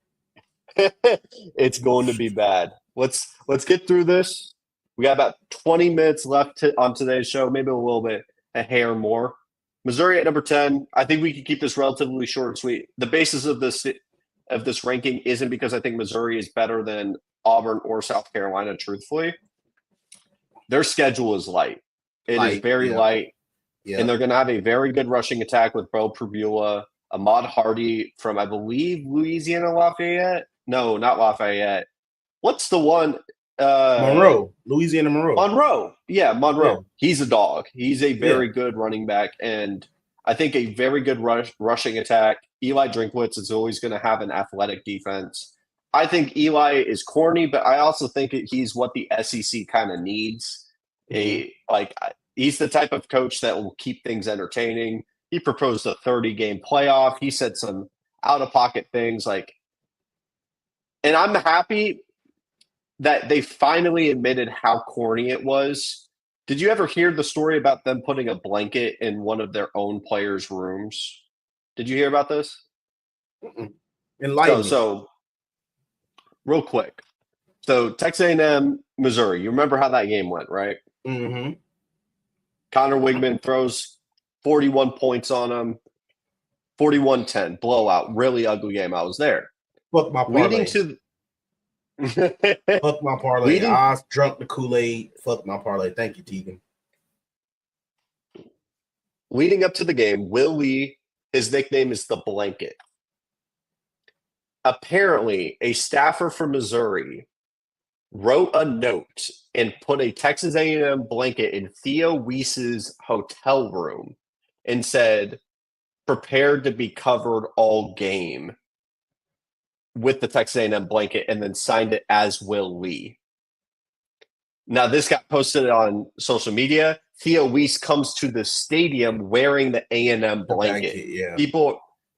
It's going to be bad. Let's get through this. We got about 20 minutes left on today's show, maybe a little bit, a hair more. Missouri at number 10. I think we can keep this relatively short and sweet. The basis of this ranking isn't because I think Missouri is better than Auburn or South Carolina, truthfully. Their schedule is light. It is very light. Yeah. And they're going to have a very good rushing attack with Bo Prabula, Ahmad Hardy from, I believe, Louisiana Lafayette. No, not Lafayette. What's the one? Monroe, Louisiana Monroe. Monroe. Yeah, Monroe. Yeah. He's a dog. He's a very good running back. And I think a very good rushing attack. Eli Drinkwitz is always going to have an athletic defense. I think Eli is corny, but I also think he's what the SEC kind of needs. He's the type of coach that will keep things entertaining. He proposed a 30-game playoff. He said some out-of-pocket things and I'm happy that they finally admitted how corny it was. Did you ever hear the story about them putting a blanket in one of their own players' rooms? Did you hear about this? Enlighten me. So real quick. So Texas A&M, Missouri. You remember how that game went, right? Mm-hmm. Connor Wigman throws 41 points on him. 41-10, blowout, really ugly game. I was there. Fuck my parlay. Fuck my parlay. I drunk the Kool-Aid. Fuck my parlay. Thank you, Tegan. Leading up to the game, Will Lee, his nickname is the Blanket. Apparently, a staffer from Missouri wrote a note and put a Texas A&M blanket in Theo Weiss's hotel room and said, prepared to be covered all game with the Texas A&M blanket, and then signed it as Will Lee. Now, this got posted on social media. Theo Weiss comes to the stadium wearing the A&M blanket. Yeah.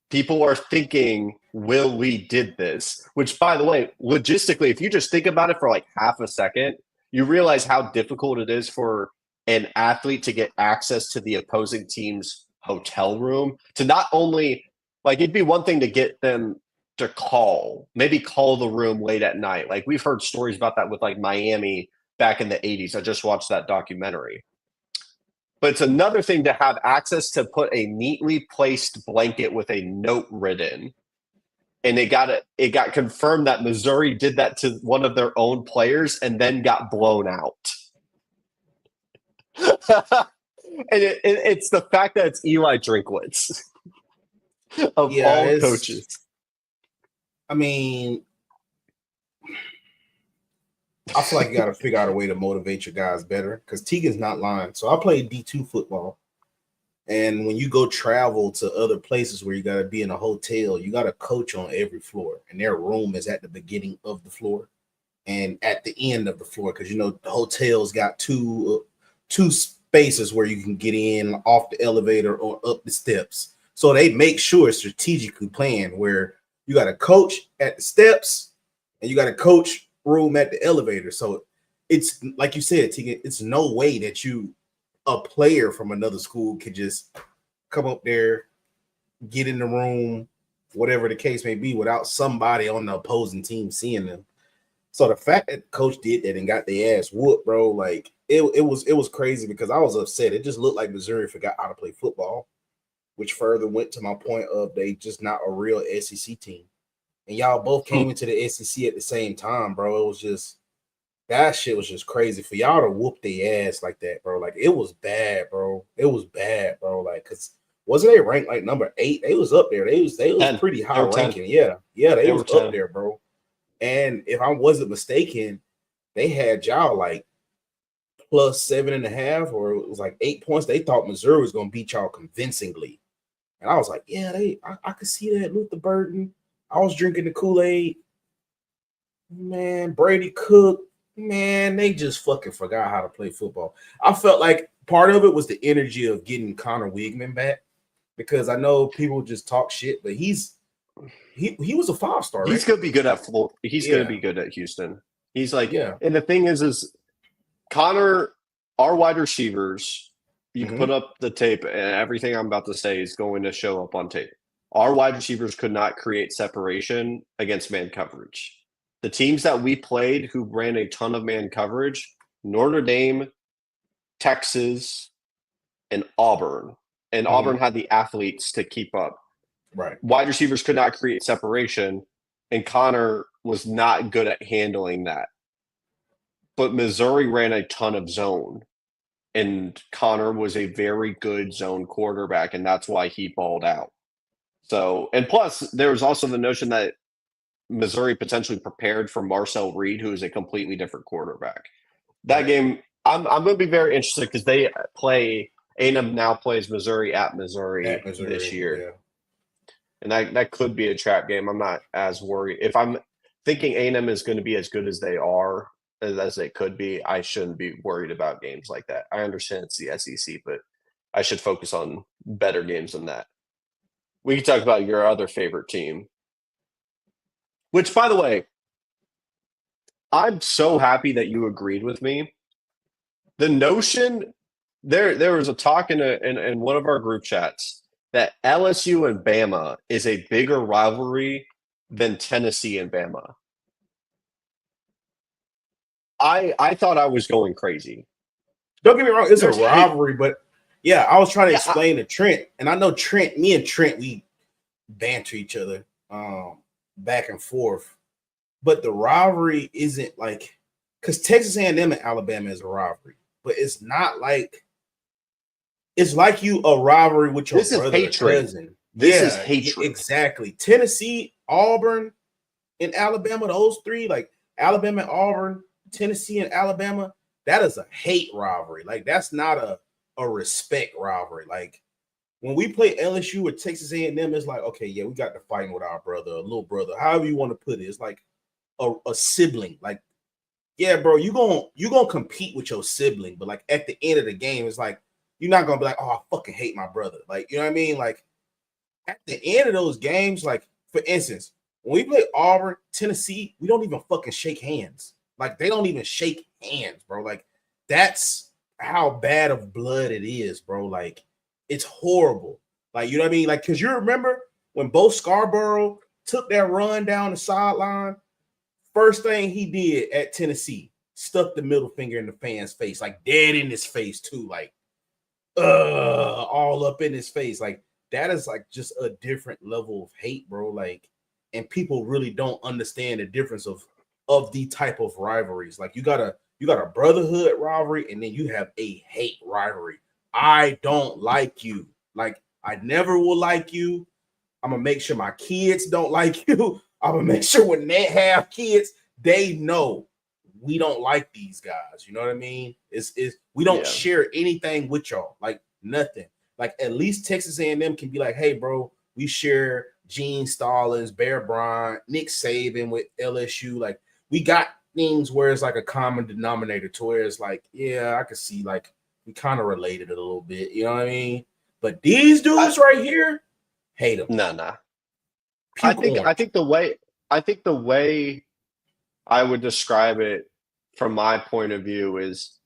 People are thinking Will Lee did this, which, by the way, logistically, if you just think about it for like half a second, you realize how difficult it is for an athlete to get access to the opposing team's hotel room. To not only, it'd be one thing to get them to maybe call the room late at night. Like, we've heard stories about that with Miami back in the 80s. I just watched that documentary. But it's another thing to have access to put a neatly placed blanket with a note written. And it got confirmed that Missouri did that to one of their own players and then got blown out. And it's the fact that it's Eli Drinkwitz of all coaches. I mean, I feel like you got to figure out a way to motivate your guys better, because Tegan's not lying. So I played D2 football. And when you go travel to other places where you got to be in a hotel, you got a coach on every floor. And their room is at the beginning of the floor and at the end of the floor, because, the hotel's got two spaces where you can get in off the elevator or up the steps. So they make sure it's strategically planned where you got a coach at the steps and you got a coach room at the elevator. So it's like you said, Tegan, it's no way that a player from another school could just come up there, get in the room, whatever the case may be, without somebody on the opposing team seeing them. So the fact that the coach did that and got their ass whooped, bro, it was crazy, because I was upset. It just looked like Missouri forgot how to play football, which further went to my point of they just not a real SEC team. And y'all both came into the SEC at the same time, bro. It was just, that shit was just crazy for y'all to whoop their ass like that, bro. It was bad, bro. It was bad, bro. Because wasn't they ranked number 8? They was up there. They was pretty high ranking. 10. Yeah, they was up there, bro. And if I wasn't mistaken, they had y'all plus 7.5, or it was 8 points. They thought Missouri was gonna beat y'all convincingly. And I was like, yeah, I could see that. Luther Burton. I was drinking the Kool-Aid. Man, Brady Cook. Man, they just fucking forgot how to play football. I felt like part of it was the energy of getting Connor Wigman back, because I know people just talk shit, but he's he was a 5-star, right? He's gonna be good at Florida. He's gonna Yeah. be good at Houston. He's like, Yeah. and the thing is Connor, our wide receivers, you can put up the tape, and everything I'm about to say is going to show up on tape. Our wide receivers could not create separation against man coverage. The teams that we played who ran a ton of man coverage, Notre Dame, Texas, and Auburn. And Auburn had the athletes to keep up. Right. Wide receivers could not create separation, and Connor was not good at handling that. But Missouri ran a ton of zone, and Connor was a very good zone quarterback, and that's why he balled out. So, and plus, there was also the notion that Missouri potentially prepared for Marcel Reed, who is a completely different quarterback. That game, I'm going to be very interested because they play A&M now plays Missouri at Missouri this year. Yeah. And that could be a trap game. I'm not as worried. If I'm thinking A&M is going to be as good as they are, as they could be, I shouldn't be worried about games like that. I understand it's the SEC, but I should focus on better games than that. We can talk about your other favorite team, which, by the way, I'm so happy that you agreed with me. The notion there was a talk in one of our group chats that LSU and Bama is a bigger rivalry than Tennessee and Bama. I thought I was going crazy. Don't get me wrong, it's a rivalry, but yeah, I was trying to explain to Trent, and I know me and Trent, we banter each other back and forth, but the rivalry isn't like, because Texas A&M and Alabama is a rivalry, but it's not like, it's like you a rivalry with your brother or cousin. This is hatred. Exactly. Tennessee, Auburn, and Alabama, those three, like Alabama and Auburn, Tennessee and Alabama, that is a hate rivalry. Like, that's not a respect rivalry. Like, when we play LSU with Texas A&M, it's like, okay, yeah, we got to fight with our brother, a little brother, however you want to put it. It's like a sibling. Like, yeah, bro, you gonna compete with your sibling, but like at the end of the game, it's like you're not gonna be like, oh, I fucking hate my brother. Like, you know what I mean? Like, at the end of those games, like, for instance, when we play Auburn, Tennessee, we don't even fucking shake hands. Like, they don't even shake hands, bro. Like, that's how bad of blood it is, bro. Like, it's horrible. Like, you know what I mean? Like, because you remember when Bo Scarborough took that run down the sideline, first thing he did at Tennessee, stuck the middle finger in the fan's face, like dead in his face too, like all up in his face. Like, that is like just a different level of hate, bro. Like, and people really don't understand the difference of the type of rivalries. Like, you got a brotherhood rivalry, and then you have a hate rivalry. I don't like you. Like, I never will like you. I'm gonna make sure my kids don't like you. I'm gonna make sure when they have kids, they know we don't like these guys. You know what I mean? It's we don't share anything with y'all, like nothing. Like, at least Texas A&M can be like, hey, bro, we share Gene Stallings, Bear Bryant, Nick Saban with LSU. Like, we got things where it's like a common denominator to where it's like, yeah, I could see like we kind of related a little bit. You know what I mean? But these dudes right here, hate them. No. I think the way I would describe it from my point of view is,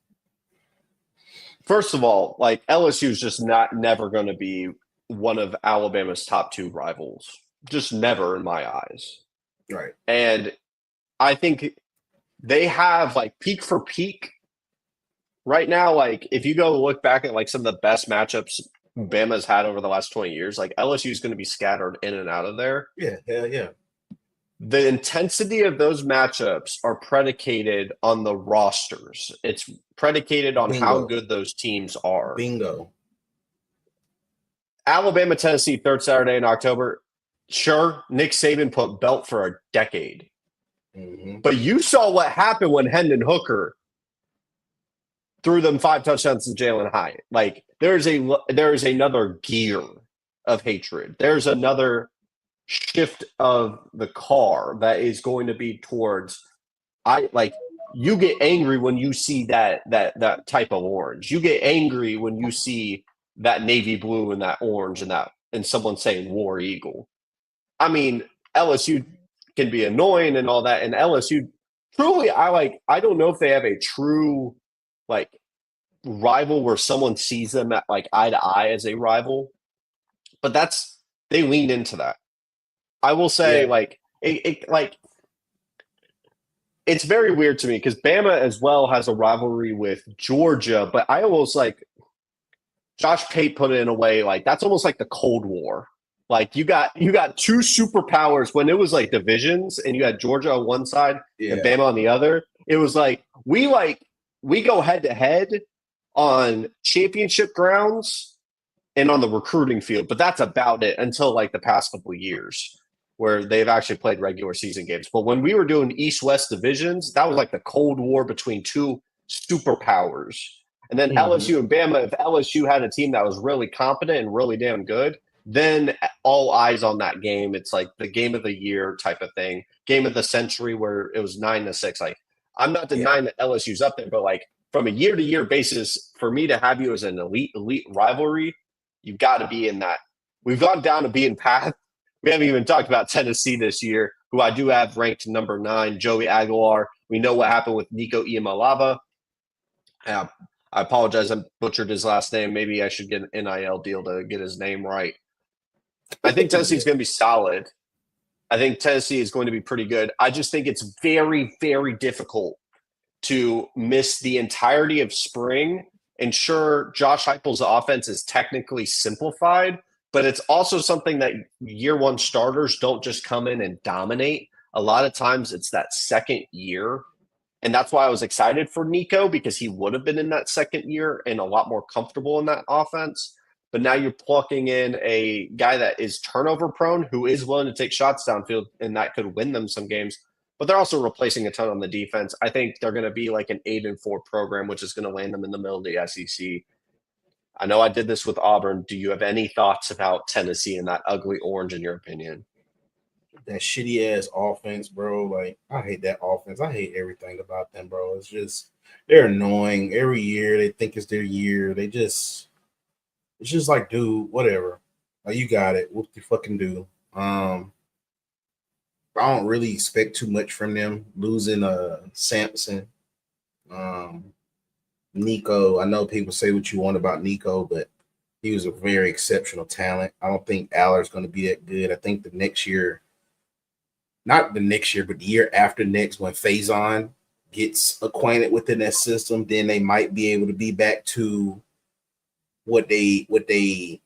first of all, like, LSU is just never going to be one of Alabama's top two rivals. Just never in my eyes. Right. And I think they have, like, peak for peak right now. Like, if you go look back at like some of the best matchups Bama's had over the last 20 years, like, LSU is going to be scattered in and out of there. Yeah, hell yeah. The intensity of those matchups are predicated on the rosters. It's predicated on how good those teams are. Bingo. Alabama, Tennessee, third Saturday in October. Sure, Nick Saban put belt for a decade. Mm-hmm. But you saw what happened when Hendon Hooker threw them 5 touchdowns to Jalen Hyatt. Like, there is another gear of hatred. There's another shift of the car that is going to be towards, you get angry when you see that type of orange. You get angry when you see that navy blue and that orange and someone saying War Eagle. I mean, LSU can be annoying and all that, and LSU truly, I don't know if they have a true like rival where someone sees them at like eye to eye as a rival, but they lean into that. I will say, Yeah. like it's very weird to me because Bama as well has a rivalry with Georgia, but I almost like Josh Pate put it in a way like that's almost like the Cold War. Like you got two superpowers when it was like divisions, and you had Georgia on one side and Bama on the other. It was like we go head to head on championship grounds and on the recruiting field, but that's about it until like the past couple of years where they've actually played regular season games. But when we were doing East-West divisions, that was like the Cold War between two superpowers. And then LSU and Bama, if LSU had a team that was really competent and really damn good, then all eyes on that game. It's like the game of the year type of thing, game of the century where it was 9-6. Like, I'm not denying that LSU's up there, but like from a year to year basis, for me to have you as an elite rivalry, you've got to be in that. We've gone down a beaten path. We haven't even talked about Tennessee this year, who I do have ranked number 9, Joey Aguilar. We know what happened with Nico Iamaleava. I apologize, I butchered his last name. Maybe I should get an NIL deal to get his name right. I think Tennessee's going to be solid. I think Tennessee is going to be pretty good. I just think it's very, very difficult to miss the entirety of spring. And sure, Josh Heupel's offense is technically simplified, but it's also something that year one starters don't just come in and dominate. A lot of times it's that second year. And that's why I was excited for Nico, because he would have been in that second year and a lot more comfortable in that offense. But now you're plucking in a guy that is turnover prone, who is willing to take shots downfield, and that could win them some games. But they're also replacing a ton on the defense. I think they're going to be like an 8-4 program, which is going to land them in the middle of the SEC. I know I did this with Auburn. Do you have any thoughts about Tennessee and that ugly orange in your opinion? That shitty ass offense, bro. Like, I hate that offense. I hate everything about them, bro. It's just they're annoying. Every year they think it's their year. It's just like, dude, whatever. Like, you got it. What you fucking do? I don't really expect too much from them. Losing Sampson. Nico. I know people say what you want about Nico, but he was a very exceptional talent. I don't think Aller's going to be that good. I think the next year, not the next year, but the year after next, when Faison gets acquainted within that system, then they might be able to be back to what they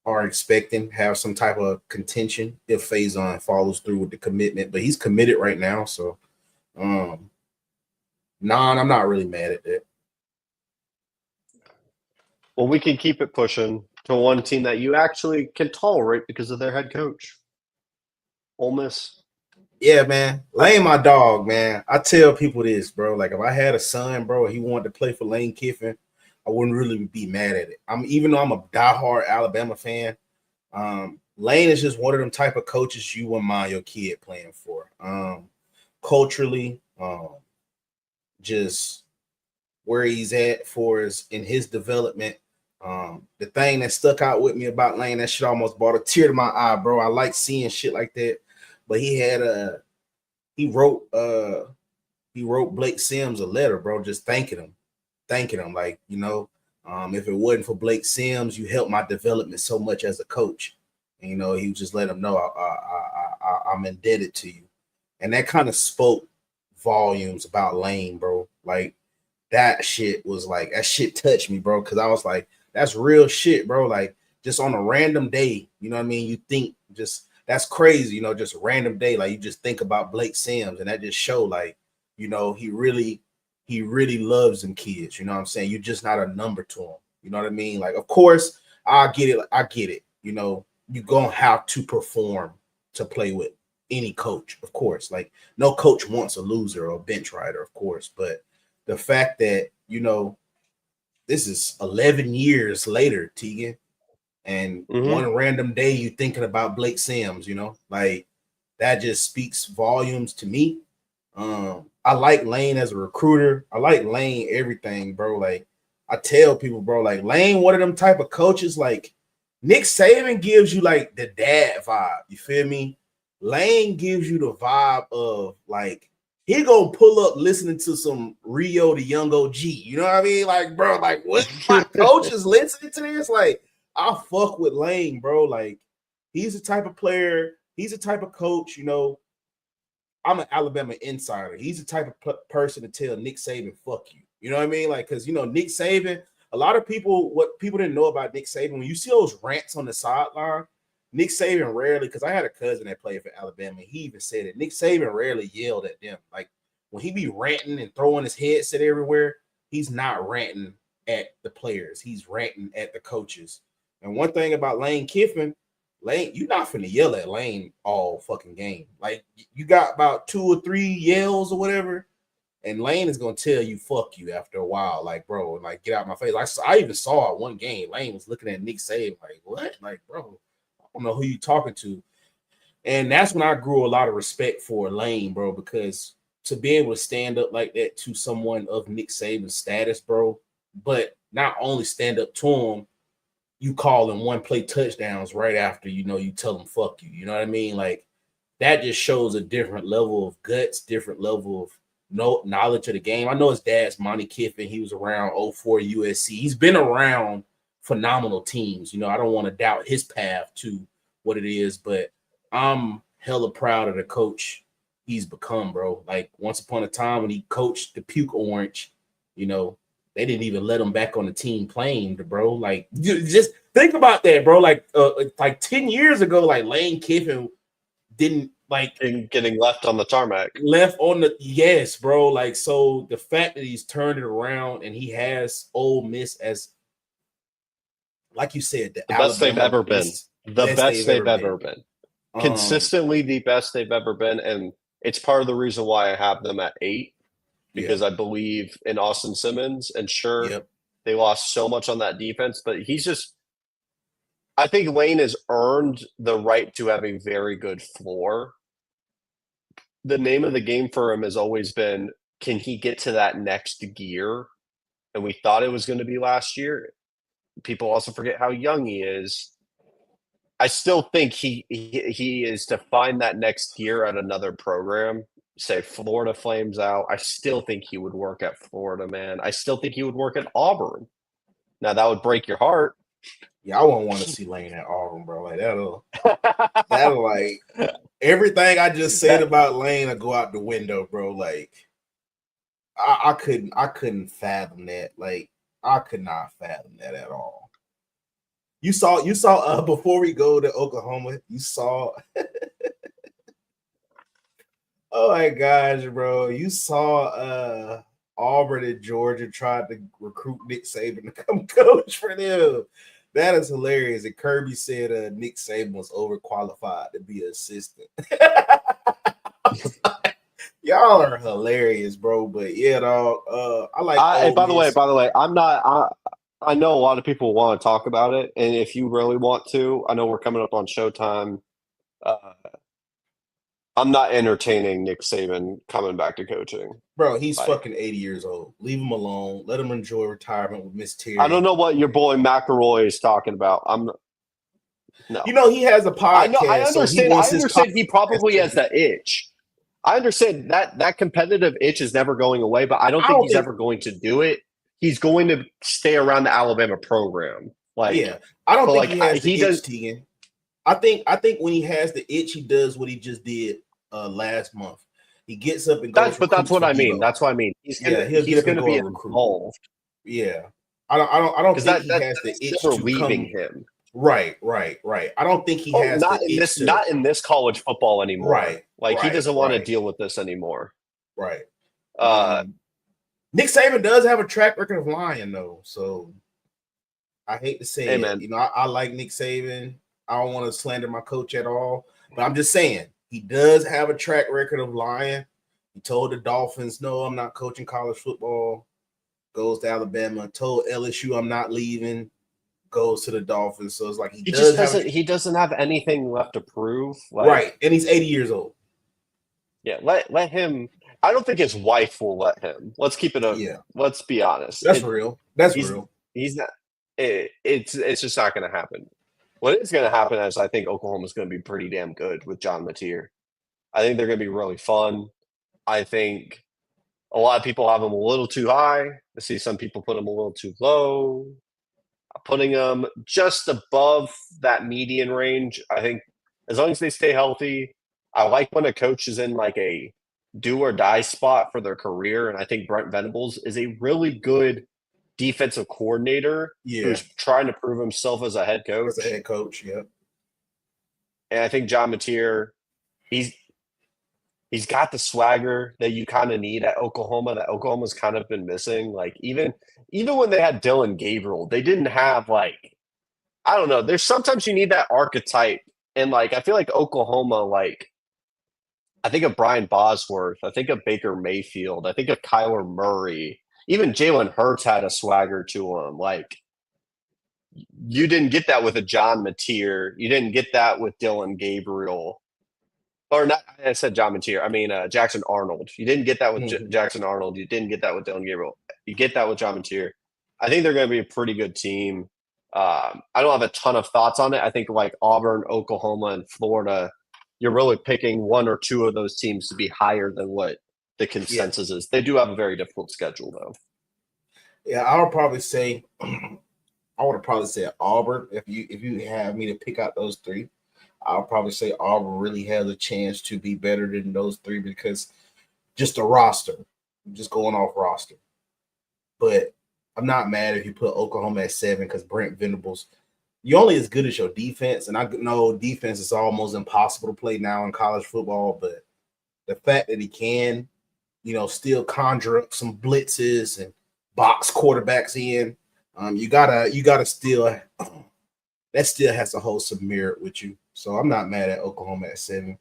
are expecting, have some type of contention if Faison follows through with the commitment. But he's committed right now, so I'm not really mad at that. Well, we can keep it pushing to one team that you actually can tolerate because of their head coach, Ole Miss. Yeah, man. Lane, my dog, man. I tell people this, bro. Like, if I had a son, bro, and he wanted to play for Lane Kiffin, I wouldn't really be mad at it. Even though I'm a diehard Alabama fan, Lane is just one of them type of coaches you wouldn't mind your kid playing for. Culturally, just where he's at for in his development. The thing that stuck out with me about Lane, that shit almost brought a tear to my eye, bro. I like seeing shit like that. But he wrote Blake Sims a letter, bro, just thanking him. Like, if it wasn't for Blake Sims, you helped my development so much as a coach. And, he just let him know I'm indebted to you. And that kind of spoke volumes about Lane, bro. Like, that shit touched me, bro, because I was like, that's real shit, bro. Like, just on a random day, you know what I mean? You think that's crazy, just a random day. Like, you just think about Blake Sims, and that just show, like, he really loves them kids. You know what I'm saying? You're just not a number to him. You know what I mean? Like, of course, I get it. You're going to have to perform to play with any coach, of course. Like, no coach wants a loser or a bench rider, of course. But the fact that, this is 11 years later, Tegan, and one random day you thinking about Blake Sims, like, that just speaks volumes to me. I like Lane as a recruiter. I like Lane everything, bro. Like, I tell people, bro, like, Lane, one of them type of coaches, like, Nick Saban gives you, like, the dad vibe. You feel me? Lane gives you the vibe of like he gonna pull up listening to some Rio the Young OG. You know what I mean? Like, bro, like what my coach is listening to this? Like, I fuck with Lane, bro. Like, he's the type of player, he's the type of coach, you know. I'm an Alabama insider. He's the type of person to tell Nick Saban, fuck you. You know what I mean? Like, because, you know, Nick Saban, a lot of people, what people didn't know about Nick Saban, when you see those rants on the sideline, Nick Saban rarely, because I had a cousin that played for Alabama, he even said it. Nick Saban rarely yelled at them. Like, when he be ranting and throwing his headset everywhere, he's not ranting at the players. He's ranting at the coaches. And one thing about Lane Kiffin, Lane, you're not finna yell at Lane all fucking game. Like, you got about 2 or 3 yells or whatever, and Lane is gonna tell you fuck you after a while. Like, bro, like get out of my face. I even saw one game. Lane was looking at Nick Saban like, what? Like, bro, I don't know who you talking to. And that's when I grew a lot of respect for Lane, bro, because to be able to stand up like that to someone of Nick Saban's status, bro, but not only stand up to him, you call them one play touchdowns right after, you know, you tell them fuck you. You know what I mean? Like, that just shows a different level of guts, different level of knowledge of the game. I know his dad's Monty Kiffin. He was around 04 USC. He's been around phenomenal teams. You know, I don't want to doubt his path to what it is, but I'm hella proud of the coach he's become, bro. Like, once upon a time when he coached the Puke Orange, you know, they didn't even let him back on the team playing, bro. Like, just think about that, bro. Like 10 years ago, like Lane Kiffin didn't like getting left on the tarmac. Left on the yes, bro. Like, so the fact that he's turned it around and he has Ole Miss as, like you said, the best they've ever been. The best they've ever been. Consistently the best they've ever been. And it's part of the reason why I have them at 8. Because I believe in Austin Simmons, and they lost so much on that defense, but he's just, I think Lane has earned the right to have a very good floor. The name of the game for him has always been, can he get to that next gear? And we thought it was going to be last year. People also forget how young he is. I still think he is to find that next gear at another program. Say Florida flames out, I still think he would work at Florida, man. I still think he would work at Auburn. Now, that would break your heart. Yeah, I won't want to see Lane at Auburn, bro. Like, that'll like, everything I just said about Lane will go out the window, bro. Like, I couldn't fathom that. Like, I could not fathom that at all. You saw before we go to Oklahoma, you saw oh my gosh, bro. You saw Auburn and Georgia tried to recruit Nick Saban to come coach for them. That is hilarious. And Kirby said Nick Saban was overqualified to be an assistant. Y'all are hilarious, bro. But yeah, dog. I like. By the way, I'm not. I know a lot of people want to talk about it, and if you really want to, I know we're coming up on Showtime. I'm not entertaining Nick Saban coming back to coaching. Bro, he's fucking 80 years old. Leave him alone. Let him enjoy retirement with Miss Terry. I don't know what your boy McElroy is talking about. No. You know, he has a podcast. I understand. So I understand he probably has that itch. I understand that competitive itch is never going away, but I don't think he's ever going to do it. He's going to stay around the Alabama program. Like, yeah, I don't think he has the itch, Tegan. I think when he has the itch, he does what he just did last month. He gets up and goes. That's what I mean. That's what I mean. He's going to be involved. Yeah, I don't think he has the itch to leaving him. Right. I don't think he has not in this not in this college football anymore. Right. Like, he doesn't want to deal with this anymore. Right. Nick Saban does have a track record of lying, though. So I hate to say it. You know, I like Nick Saban. I don't want to slander my coach at all, but I'm just saying he does have a track record of lying. He told the Dolphins, "No, I'm not coaching college football." Goes to Alabama. Told LSU, "I'm not leaving." Goes to the Dolphins. So it's like he doesn't have anything left to prove. Right, and he's 80 years old. Yeah, let him. I don't think his wife will let him. Let's keep it Let's be honest. That's real. That's real. He's not. It's just not going to happen. What is going to happen is I think Oklahoma's going to be pretty damn good with John Mateer. I think they're going to be really fun. I think a lot of people have them a little too high. I see some people put them a little too low. Putting them just above that median range. I think as long as they stay healthy, I like when a coach is in like a do or die spot for their career. And I think Brent Venables is a really good defensive coordinator who's trying to prove himself as a head coach. As a head coach, yeah. And I think John Mateer, he's got the swagger that you kind of need at Oklahoma that Oklahoma's kind of been missing. Like even when they had Dylan Gabriel, they didn't have like, I don't know. There's sometimes you need that archetype. And like I feel like Oklahoma, like I think of Brian Bosworth, I think of Baker Mayfield, I think of Kyler Murray, even Jalen Hurts had a swagger to him. Like you didn't get that with a John Mateer. You didn't get that with Dylan Gabriel. Or not, I said John Mateer. I mean Jackson Arnold. You didn't get that with Jackson Arnold. You didn't get that with Dylan Gabriel. You get that with John Mateer. I think they're going to be a pretty good team. I don't have a ton of thoughts on it. I think like Auburn, Oklahoma, and Florida, you're really picking one or two of those teams to be higher than what the consensus is. They do have a very difficult schedule, though. Yeah, I would probably say Auburn. If you have me to pick out those three, I'll probably say Auburn really has a chance to be better than those three because just a roster, just going off roster. But I'm not mad if you put Oklahoma at 7 because Brent Venables, you're only as good as your defense. And I know defense is almost impossible to play now in college football, but the fact that he can, still conjure up some blitzes and box quarterbacks in, you gotta still that still has to hold some merit with you. So I'm not mad at Oklahoma at 7.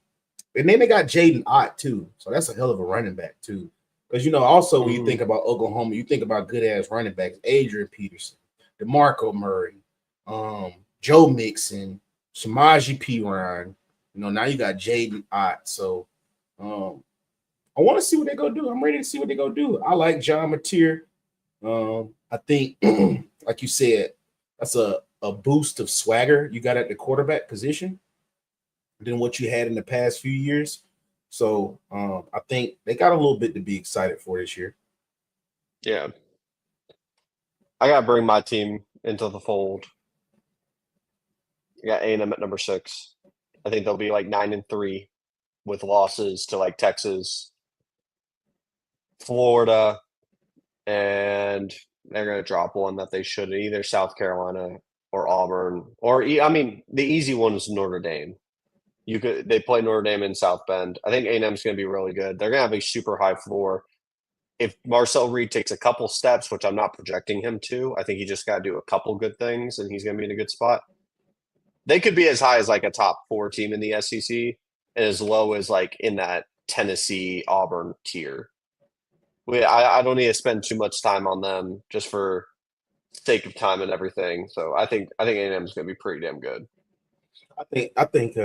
And then they got Jaden Ott too. So that's a hell of a running back too. Because, also when you think about Oklahoma, you think about good-ass running backs, Adrian Peterson, DeMarco Murray, Joe Mixon, Samaje Perine. Now you got Jaden Ott. So I want to see what they're going to do. I'm ready to see what they're going to do. I like John Mateer. I think, like you said, that's a boost of swagger you got at the quarterback position than what you had in the past few years. So I think they got a little bit to be excited for this year. Yeah. I got to bring my team into the fold. I got A&M at number 6. I think they'll be like 9-3 with losses to like Texas, Florida, and they're going to drop one that they should, either South Carolina or Auburn. Or, I mean, the easy one is Notre Dame. They play Notre Dame in South Bend. I think A&M is going to be really good. They're going to have a super high floor. If Marcel Reed takes a couple steps, which I'm not projecting him to, I think he just got to do a couple good things, and he's going to be in a good spot. They could be as high as like a top 4 team in the SEC and as low as like in that Tennessee Auburn tier. I don't need to spend too much time on them just for sake of time and everything. So I think A&M is going to be pretty damn good. I think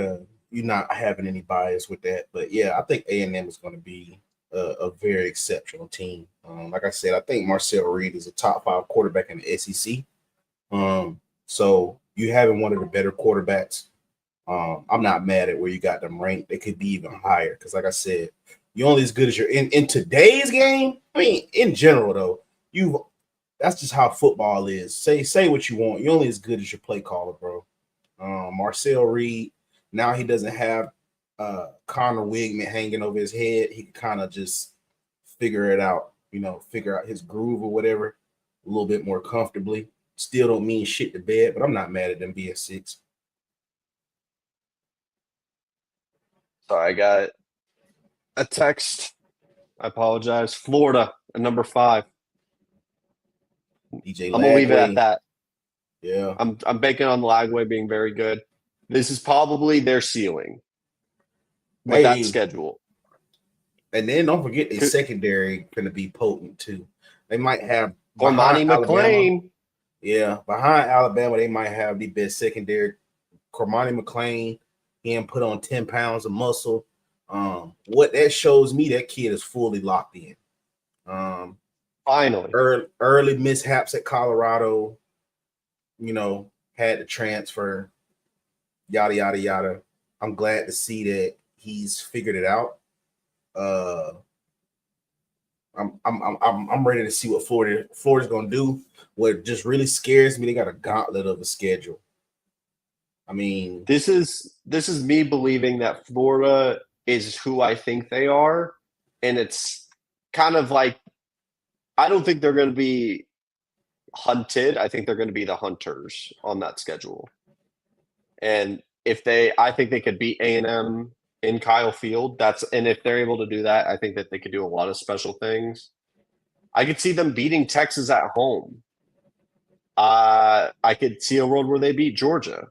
you're not having any bias with that, but yeah, I think A&M is going to be a very exceptional team. Like I said, I think Marcel Reed is a top 5 quarterback in the SEC. So you having one of the better quarterbacks. I'm not mad at where you got them ranked. They could be even higher because, like I said, you're only as good as you're in today's game. I mean, in general though, that's just how football is. Say what you want. You're only as good as your play caller, bro. Marcel Reed, now he doesn't have Connor Wigman hanging over his head. He can kind of just figure it out, figure out his groove or whatever a little bit more comfortably. Still don't mean shit to bed, but I'm not mad at them being 6. So I got a text. I apologize. Florida at number 5. DJ I'm gonna leave it at that. Yeah, I'm banking on Lagway being very good. This is probably their ceiling with that schedule. And then don't forget the secondary going to be potent too. They might have Cormani McClain. Yeah, behind Alabama, they might have the best secondary. Cormani McClain, he put on 10 pounds of muscle. What that shows me, that kid is fully locked in. Finally, early mishaps at Colorado. Had to transfer. Yada yada yada. I'm glad to see that he's figured it out. I'm ready to see what Florida's gonna do. What just really scares me, they got a gauntlet of a schedule. I mean, this is me believing that Florida is who I think they are, and it's kind of like I don't think they're going to be hunted. I think they're going to be the hunters on that schedule. And I think they could beat A&M in Kyle Field. And if they're able to do that, I think that they could do a lot of special things. I could see them beating Texas at home. I could see a world where they beat Georgia.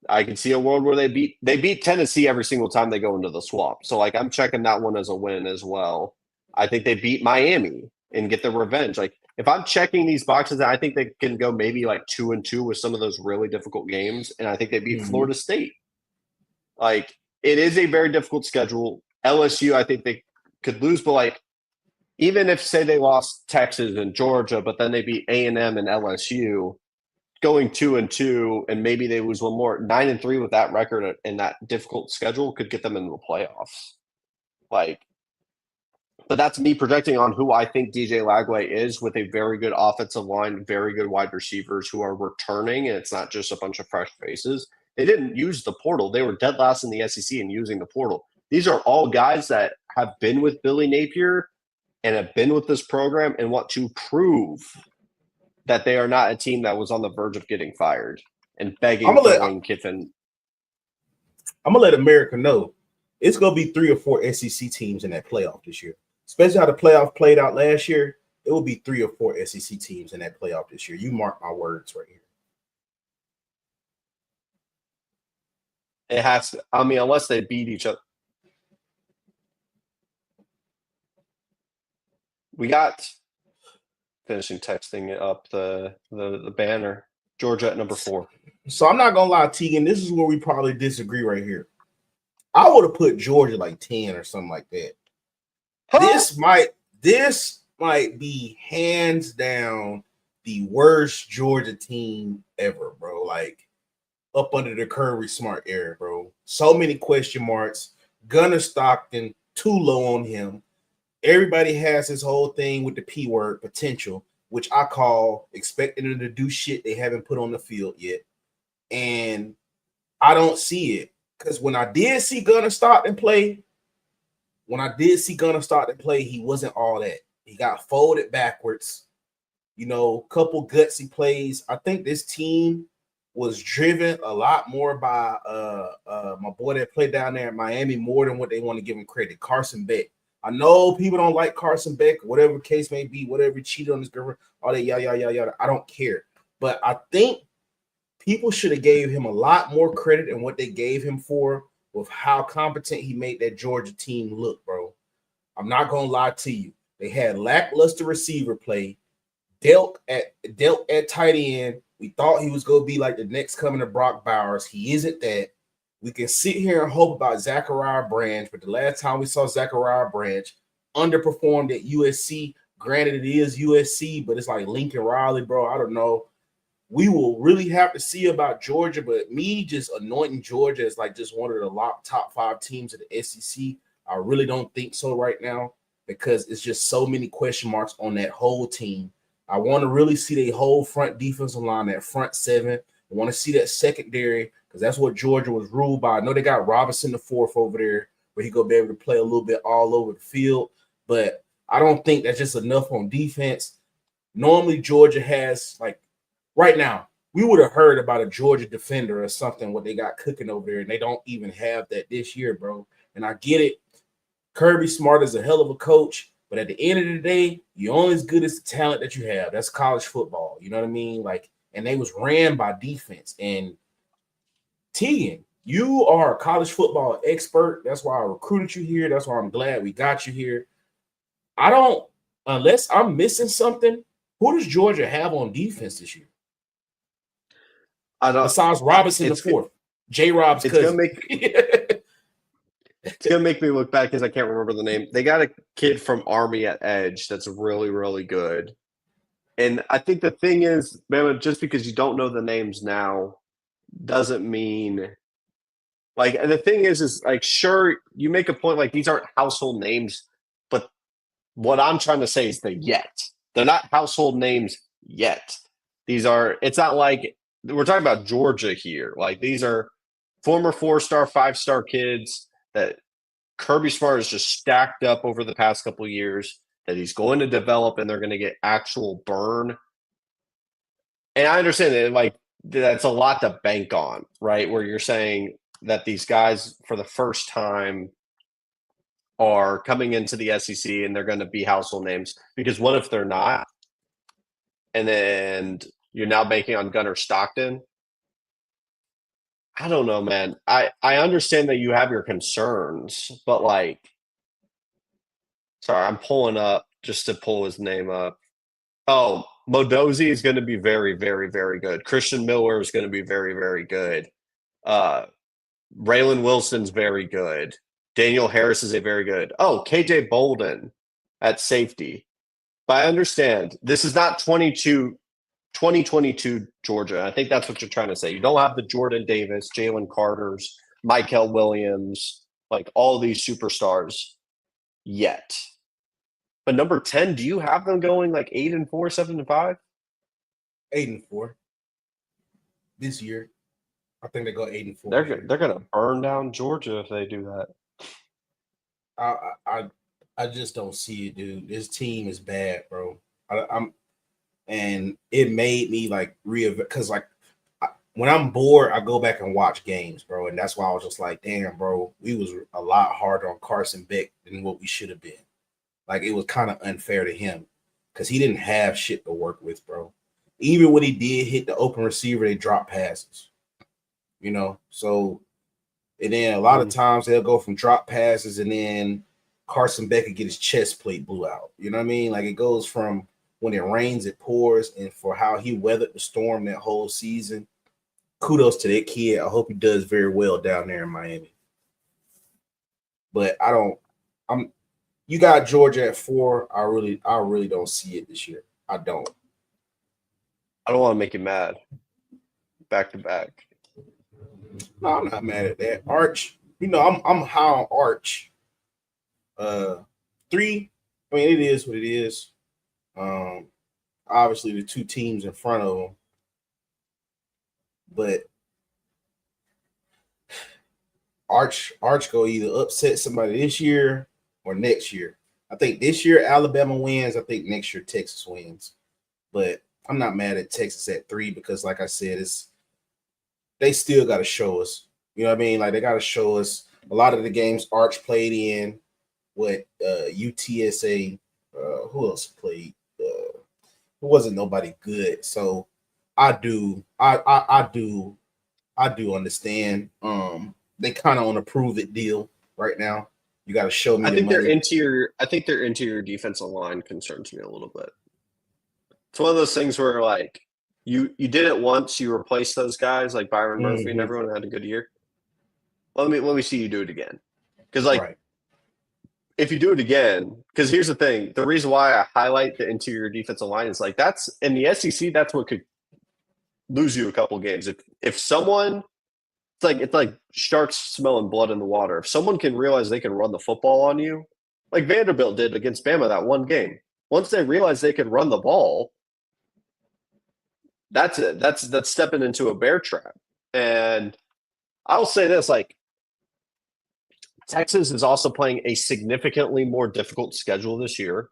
I can see a world where they beat Tennessee every single time they go into the swamp. So like I'm checking that one as a win as well. I think they beat Miami and get their revenge. Like if I'm checking these boxes, I think they can go maybe like 2-2 with some of those really difficult games. And I think they beat Florida State. Like it is a very difficult schedule. LSU, I think they could lose, but like even if say they lost Texas and Georgia, but then they beat A&M and LSU, going 2-2 and maybe they lose one more, 9-3 with that record and that difficult schedule could get them into the playoffs. Like, but that's me projecting on who I think DJ Lagway is, with a very good offensive line, very good wide receivers who are returning, and it's not just a bunch of fresh faces. They didn't use the portal. They were dead last in the SEC in using the portal. These are all guys that have been with Billy Napier and have been with this program and want to prove that they are not a team that was on the verge of getting fired and begging for Lane Kiffin. I'm going to let America know it's going to be 3 or 4 SEC teams in that playoff this year. Especially how the playoff played out last year, it will be 3 or 4 SEC teams in that playoff this year. You mark my words right here. It has to, I mean, unless they beat each other. We got finishing texting up the banner. Georgia at number 4. So I'm not gonna lie, Tegan, this is where we probably disagree right here. I would have put Georgia like 10 or something like that. Huh? This might be hands down the worst Georgia team ever, bro. Like up under the Kirby Smart era, bro. So many question marks. Gunnar Stockton, too low on him. Everybody has this whole thing with the P word, potential, which I call expecting them to do shit they haven't put on the field yet. And I don't see it. Because when I did see Gunnar Stockton play, he wasn't all that. He got folded backwards. You know, couple gutsy plays. I think this team was driven a lot more by my boy that played down there at Miami more than what they want to give him credit, Carson Beck. I know people don't like Carson Beck, whatever the case may be, whatever he cheated on his girlfriend, all that yada. I don't care. But I think people should have gave him a lot more credit than what they gave him for with how competent he made that Georgia team look, bro. I'm not gonna lie to you. They had lackluster receiver play, dealt at tight end. We thought he was gonna be like the next coming of Brock Bowers. He isn't that. We can sit here and hope about Zachariah Branch, but the last time we saw Zachariah Branch underperformed at USC. Granted, it is USC, but it's like Lincoln Riley, bro. I don't know. We will really have to see about Georgia, but me just anointing Georgia as like just one of the top 5 teams of the SEC, I really don't think so right now because it's just so many question marks on that whole team. I want to really see the whole front defensive line, that front 7. I want to see that secondary because that's what Georgia was ruled by. I know they got Robinson the 4th over there where he going to be able to play a little bit all over the field, but I don't think that's just enough on defense. Normally, Georgia has, like, right now, we would have heard about a Georgia defender or something, what they got cooking over there, and they don't even have that this year, bro. And I get it. Kirby Smart is a hell of a coach, but at the end of the day, you're only as good as the talent that you have. That's college football. You know what I mean? Like, and they was ran by defense. And Tegan, you are a college football expert. That's why I recruited you here. That's why I'm glad we got you here. I don't, unless I'm missing something, who does Georgia have on defense this year? I don't. Besides Robinson the 4th, J. Rob's cousin. It's gonna make me look back because I can't remember the name. They got a kid from Army at edge that's really, really good. And I think the thing is, man, just because you don't know the names now doesn't mean Like, and the thing is like, sure, you make a point like these aren't household names, but what I'm trying to say is the yet. They're not household names yet. These are, it's not like we're talking about Georgia here. Like, these are former 4-star, 5-star kids that Kirby Smart has just stacked up over the past couple of years that he's going to develop, and they're going to get actual burn. And I understand that, like, that's a lot to bank on, right? Where you're saying that these guys, for the first time, are coming into the SEC and they're going to be household names. Because what if they're not? And then you're now banking on Gunnar Stockton. I don't know, man. I understand that you have your concerns, but like, sorry, I'm pulling up just to pull his name up. Oh, Modozi is going to be very, very, very good. Christian Miller is going to be very, very good. Raylan Wilson's very good. Daniel Harris is a very good. Oh, KJ Bolden at safety. But I understand this is not 2022 Georgia. I think that's what you're trying to say. You don't have the Jordan Davis, Jalen Carters, Michael Williams, like all these superstars yet. But number 10, do you have them going like 8-4, 7-5? 8-4 this year. I think they go 8-4. They're gonna burn down Georgia if they do that. I just don't see it, dude. This team is bad, bro. And it made me like because like when I'm bored, I go back and watch games, bro. And that's why I was just like, damn, bro, we was a lot harder on Carson Beck than what we should have been. Like, it was kind of unfair to him because he didn't have shit to work with, bro. Even when he did hit the open receiver, they drop passes, you know? So, and then a lot of times they'll go from drop passes and then Carson Beck could get his chest plate blew out. You know what I mean? Like, it goes from when it rains, it pours, and for how he weathered the storm that whole season, kudos to that kid. I hope he does very well down there in Miami. But you got Georgia at 4. I really don't see it this year. I don't. I don't want to make you mad. Back to back. No, I'm not mad at that. Arch, you know, I'm high on Arch. 3, I mean, it is what it is. Obviously the two teams in front of them. But Arch go either upset somebody this year or next year. I think this year Alabama wins. I think next year Texas wins. But I'm not mad at Texas at 3 because, like I said, they still got to show us. You know what I mean? Like, they got to show us a lot of the games Arch played in. What UTSA? Who else played? It wasn't nobody good. So I do understand. They kind of on a prove it deal right now. You got to show me. I think their interior defensive line concerns me a little bit. It's one of those things where, like, you did it once, you replaced those guys like Byron Murphy, and everyone had a good year. Let me see you do it again, because if you do it again, because here's the thing, the reason why I highlight the interior defensive line is like that's in the SEC. That's what could lose you a couple games if someone. It's like sharks smelling blood in the water. If someone can realize they can run the football on you, like Vanderbilt did against Bama that one game, once they realize they can run the ball, that's it. That's stepping into a bear trap. And I'll say this, like, Texas is also playing a significantly more difficult schedule this year.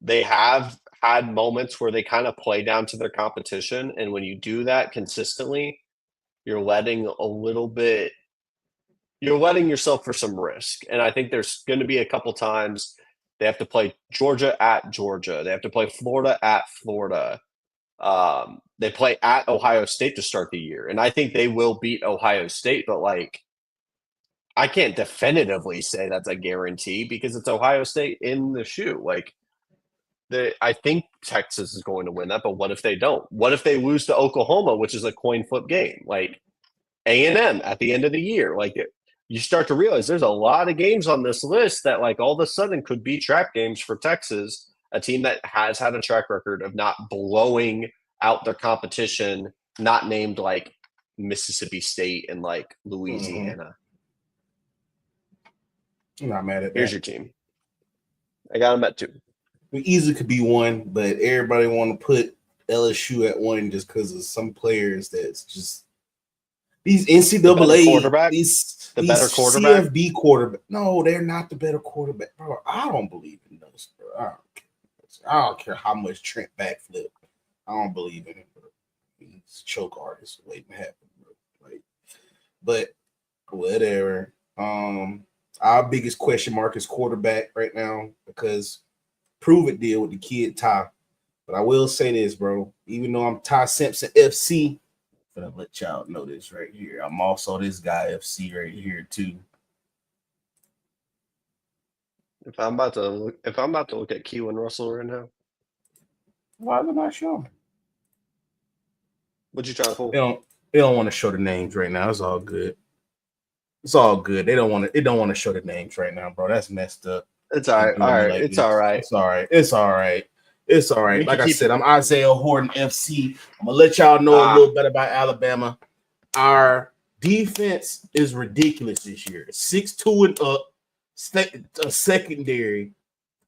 They have had moments where they kind of play down to their competition. And when you do that consistently, you're letting yourself for some risk. And I think there's going to be a couple times they have to play Georgia at Georgia. They have to play Florida at Florida. They play at Ohio State to start the year. And I think they will beat Ohio State, but like, I can't definitively say that's a guarantee because it's Ohio State in the shoe. Like, I think Texas is going to win that, but what if they don't? What if they lose to Oklahoma, which is a coin flip game? Like A&M at the end of the year. Like, you start to realize there's a lot of games on this list that, like, all of a sudden could be trap games for Texas, a team that has had a track record of not blowing out their competition, not named like Mississippi State and like Louisiana. I'm not mad at that. Here's your team. I got them at 2. We easily could be 1, but everybody want to put LSU at 1 just because of some players that's just these NCAA quarterback. These better quarterback. CFB quarterback. No, they're not the better quarterback, bro. I don't believe in those, bro. I don't care how much Trent backflip. I don't believe in him, bro. He's a choke artist waiting to happen, bro. Like, but whatever. Our biggest question mark is quarterback right now because prove it deal with the kid Ty. But I will say this, bro. Even though I'm Ty Simpson FC, but I'll let y'all know this right here. I'm also this guy FC right here too. If I'm about to look at Keelan Russell right now, why are they not showing? What you trying to pull? They don't want to show the names right now. It's all good. It's all good. They don't want to show the names right now, bro. That's messed up. It's all right. All right. Like it's all right. It's all right. It's all right. It's all right. Like I said, I'm Isaiah Horton FC. I'm gonna let y'all know a little bit about Alabama. Our defense is ridiculous this year. 6'2" and up, secondary.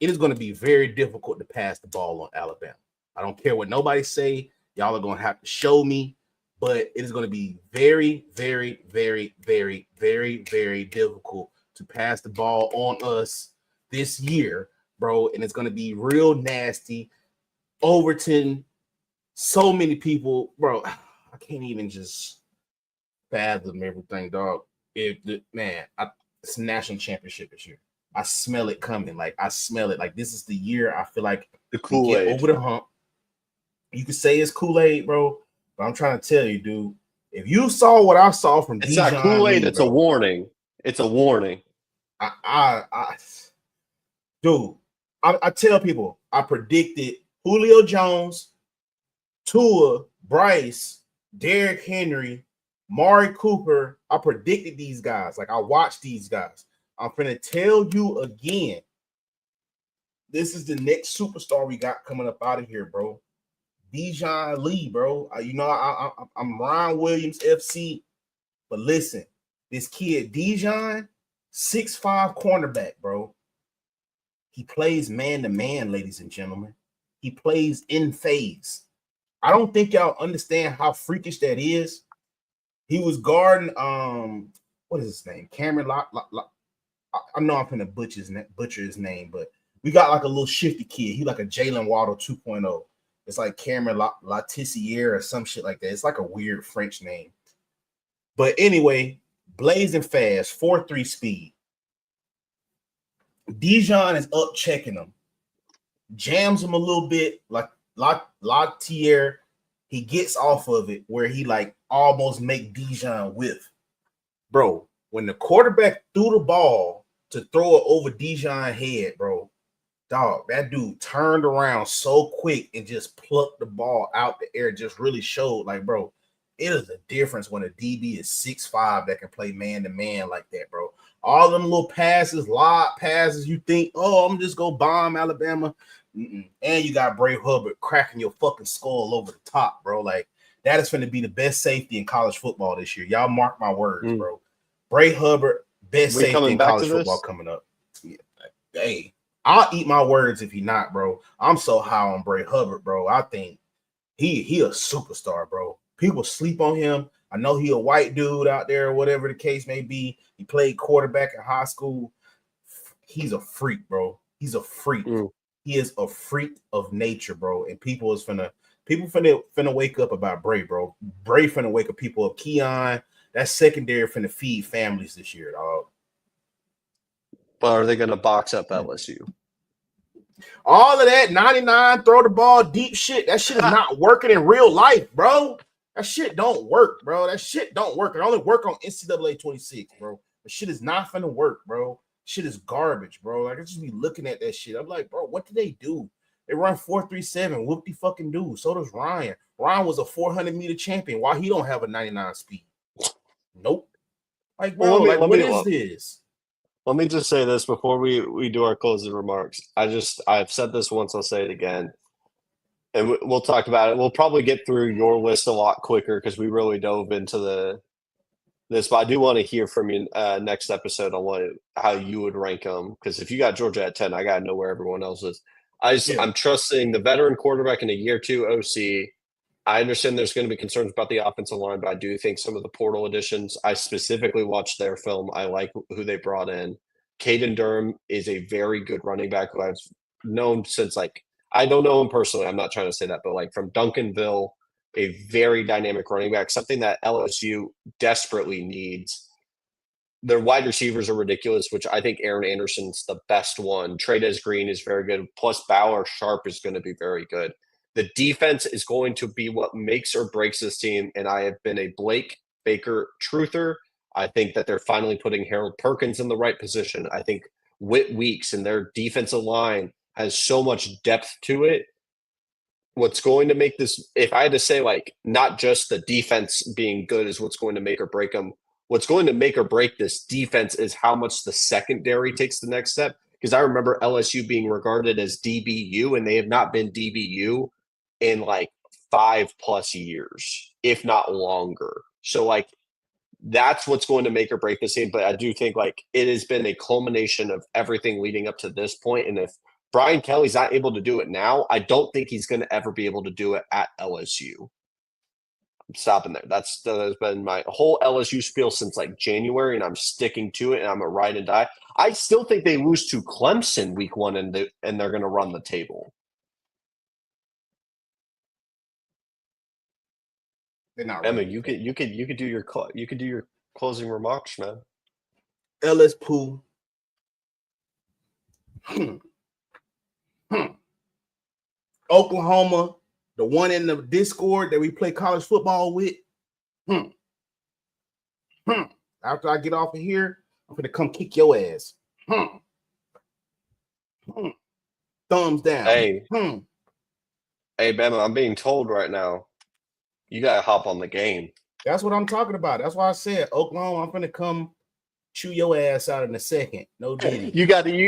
It is going to be very difficult to pass the ball on Alabama. I don't care what nobody say. Y'all are going to have to show me, but it is going to be very, very, very, very, very, very difficult to pass the ball on us this year, bro. And it's going to be real nasty. Overton, so many people, bro. I can't even just fathom everything, dog. It's a national championship this year. I smell it coming. Like I smell it. Like this is the year I feel like the Kool-Aid over the hump. You could say it's Kool-Aid, bro, but I'm trying to tell you, dude. If you saw what I saw from it's not Kool-Aid, it's a warning. It's a warning. Dude, I tell people I predicted Julio Jones, Tua, Bryce, Derrick Henry, Mari Cooper. I predicted these guys. Like I watched these guys. I'm finna tell you again. This is the next superstar we got coming up out of here, bro. Bijan Lee, bro. I'm Ryan Williams FC. But listen, this kid, Bijan, 6'5" cornerback, bro. He plays man-to-man, ladies and gentlemen. He plays in phase. I don't think y'all understand how freakish that is. He was guarding, what is his name? Cameron I know I'm gonna butcher his name, but we got like a little shifty kid. He like a Jalen Waddle 2.0. It's like Cameron Latissiere or some shit like that. It's like a weird French name. But anyway, blazing fast, 4.3 speed. Dijon is up checking him. Jams him a little bit, like Latissiere. He gets off of it where he like almost make Dijon whiff. Bro, when the quarterback threw the ball to throw it over Dijon's head, bro, dog, that dude turned around so quick and just plucked the ball out the air. Just really showed, like, bro, it is a difference when a DB is 6'5" that can play man-to-man like that, bro. All them little passes, lob passes, you think, oh, I'm just going to bomb Alabama. And you got Bray Hubbard cracking your fucking skull over the top, bro. Like, that is going to be the best safety in college football this year. Y'all mark my words, bro. Bray Hubbard, best safety in college football coming up. Yeah. Hey, I'll eat my words if he not, bro. I'm so high on Bray Hubbard, bro. I think he a superstar, bro. People sleep on him. I know he a white dude out there, whatever the case may be. He played quarterback in high school. He's a freak, bro. He's a freak. He is a freak of nature, bro. And people finna wake up about Bray, bro. Bray finna wake up people up. Keon, that secondary finna feed families this year, dog. But are they gonna box up LSU? All of that 99, throw the ball deep shit. That shit is not working in real life, bro. That shit don't work, bro. That shit don't work. It only work on NCAA 26, bro. The shit is not finna work, bro. Shit is garbage, bro. Like, I just be looking at that shit. I'm like, bro, what did they do? They run 4.37. Whoop de fucking do. So does Ryan. Ryan was a 400-meter champion. Why he don't have a 99 speed? Nope. Like, bro, what is this? Let me just say this before we do our closing remarks. I've said this once, I'll say it again. And we'll talk about it. We'll probably get through your list a lot quicker because we really dove into this. But I do want to hear from you next episode on how you would rank them. Because if you got Georgia at 10, I got to know where everyone else is. I'm trusting the veteran quarterback in a year two OC. I understand there's going to be concerns about the offensive line, but I do think some of the portal additions, I specifically watched their film. I like who they brought in. Caden Durham is a very good running back who I've known since I don't know him personally. I'm not trying to say that, but from Duncanville, a very dynamic running back, something that LSU desperately needs. Their wide receivers are ridiculous, which I think Aaron Anderson's the best one. Trades Green is very good. Plus Bauer Sharp is going to be very good. The defense is going to be what makes or breaks this team. And I have been a Blake Baker truther. I think that they're finally putting Harold Perkins in the right position. I think Whit Weeks and their defensive line has so much depth to it. What's going to make this, if I had to say, not just the defense being good is what's going to make or break them, what's going to make or break this defense is how much the secondary takes the next step. Because I remember LSU being regarded as DBU, and they have not been DBU in 5+ years, if not longer. So that's what's going to make or break this team. But I do think it has been a culmination of everything leading up to this point. And if Brian Kelly's not able to do it now, I don't think he's going to ever be able to do it at LSU. I'm stopping there. That has been my whole LSU spiel since January, and I'm sticking to it, and I'm a ride and die. I still think they lose to Clemson week 1, and they're going to run the table. They're not. Emma, you could do your closing remarks, man. LS Pool. Oklahoma, the one in the Discord that we play college football with. After I get off of here, I'm gonna come kick your ass. Thumbs down. Hey, Bama, I'm being told right now, you gotta hop on the game. That's what I'm talking about. That's why I said Oklahoma. I'm gonna come chew your ass out in a second. No Diddy. You gotta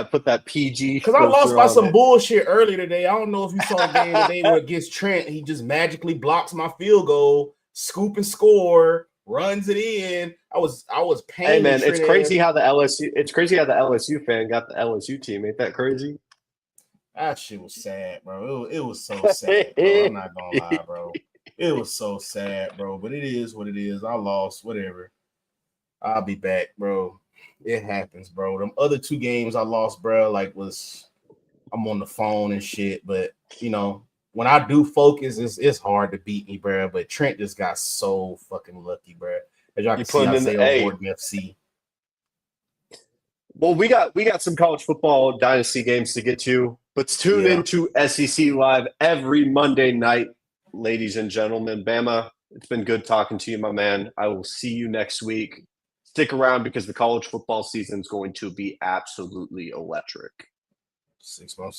put that PG. Because I lost by some bullshit earlier today. I don't know if you saw the game today where against Trent, he just magically blocks my field goal, scoop and score, runs it in. I was paying. Hey man, it's crazy how the LSU fan got the LSU team. Ain't that crazy? That shit was sad, bro. It was so sad, bro. I'm not gonna lie, bro. It was so sad, bro. But it is what it is. I lost, whatever. I'll be back, bro. It happens, bro. Them other 2 games I lost, bro, I'm on the phone and shit. But when I do focus, it's hard to beat me, bro. But Trent just got so fucking lucky, bro. As y'all can see, I say on Gordon FC. Well, we got some college football dynasty games to get to, but tune into SEC Live every Monday night, ladies and gentlemen. Bama, it's been good talking to you, my man. I will see you next week. Stick around because the college football season is going to be absolutely electric. 6 months.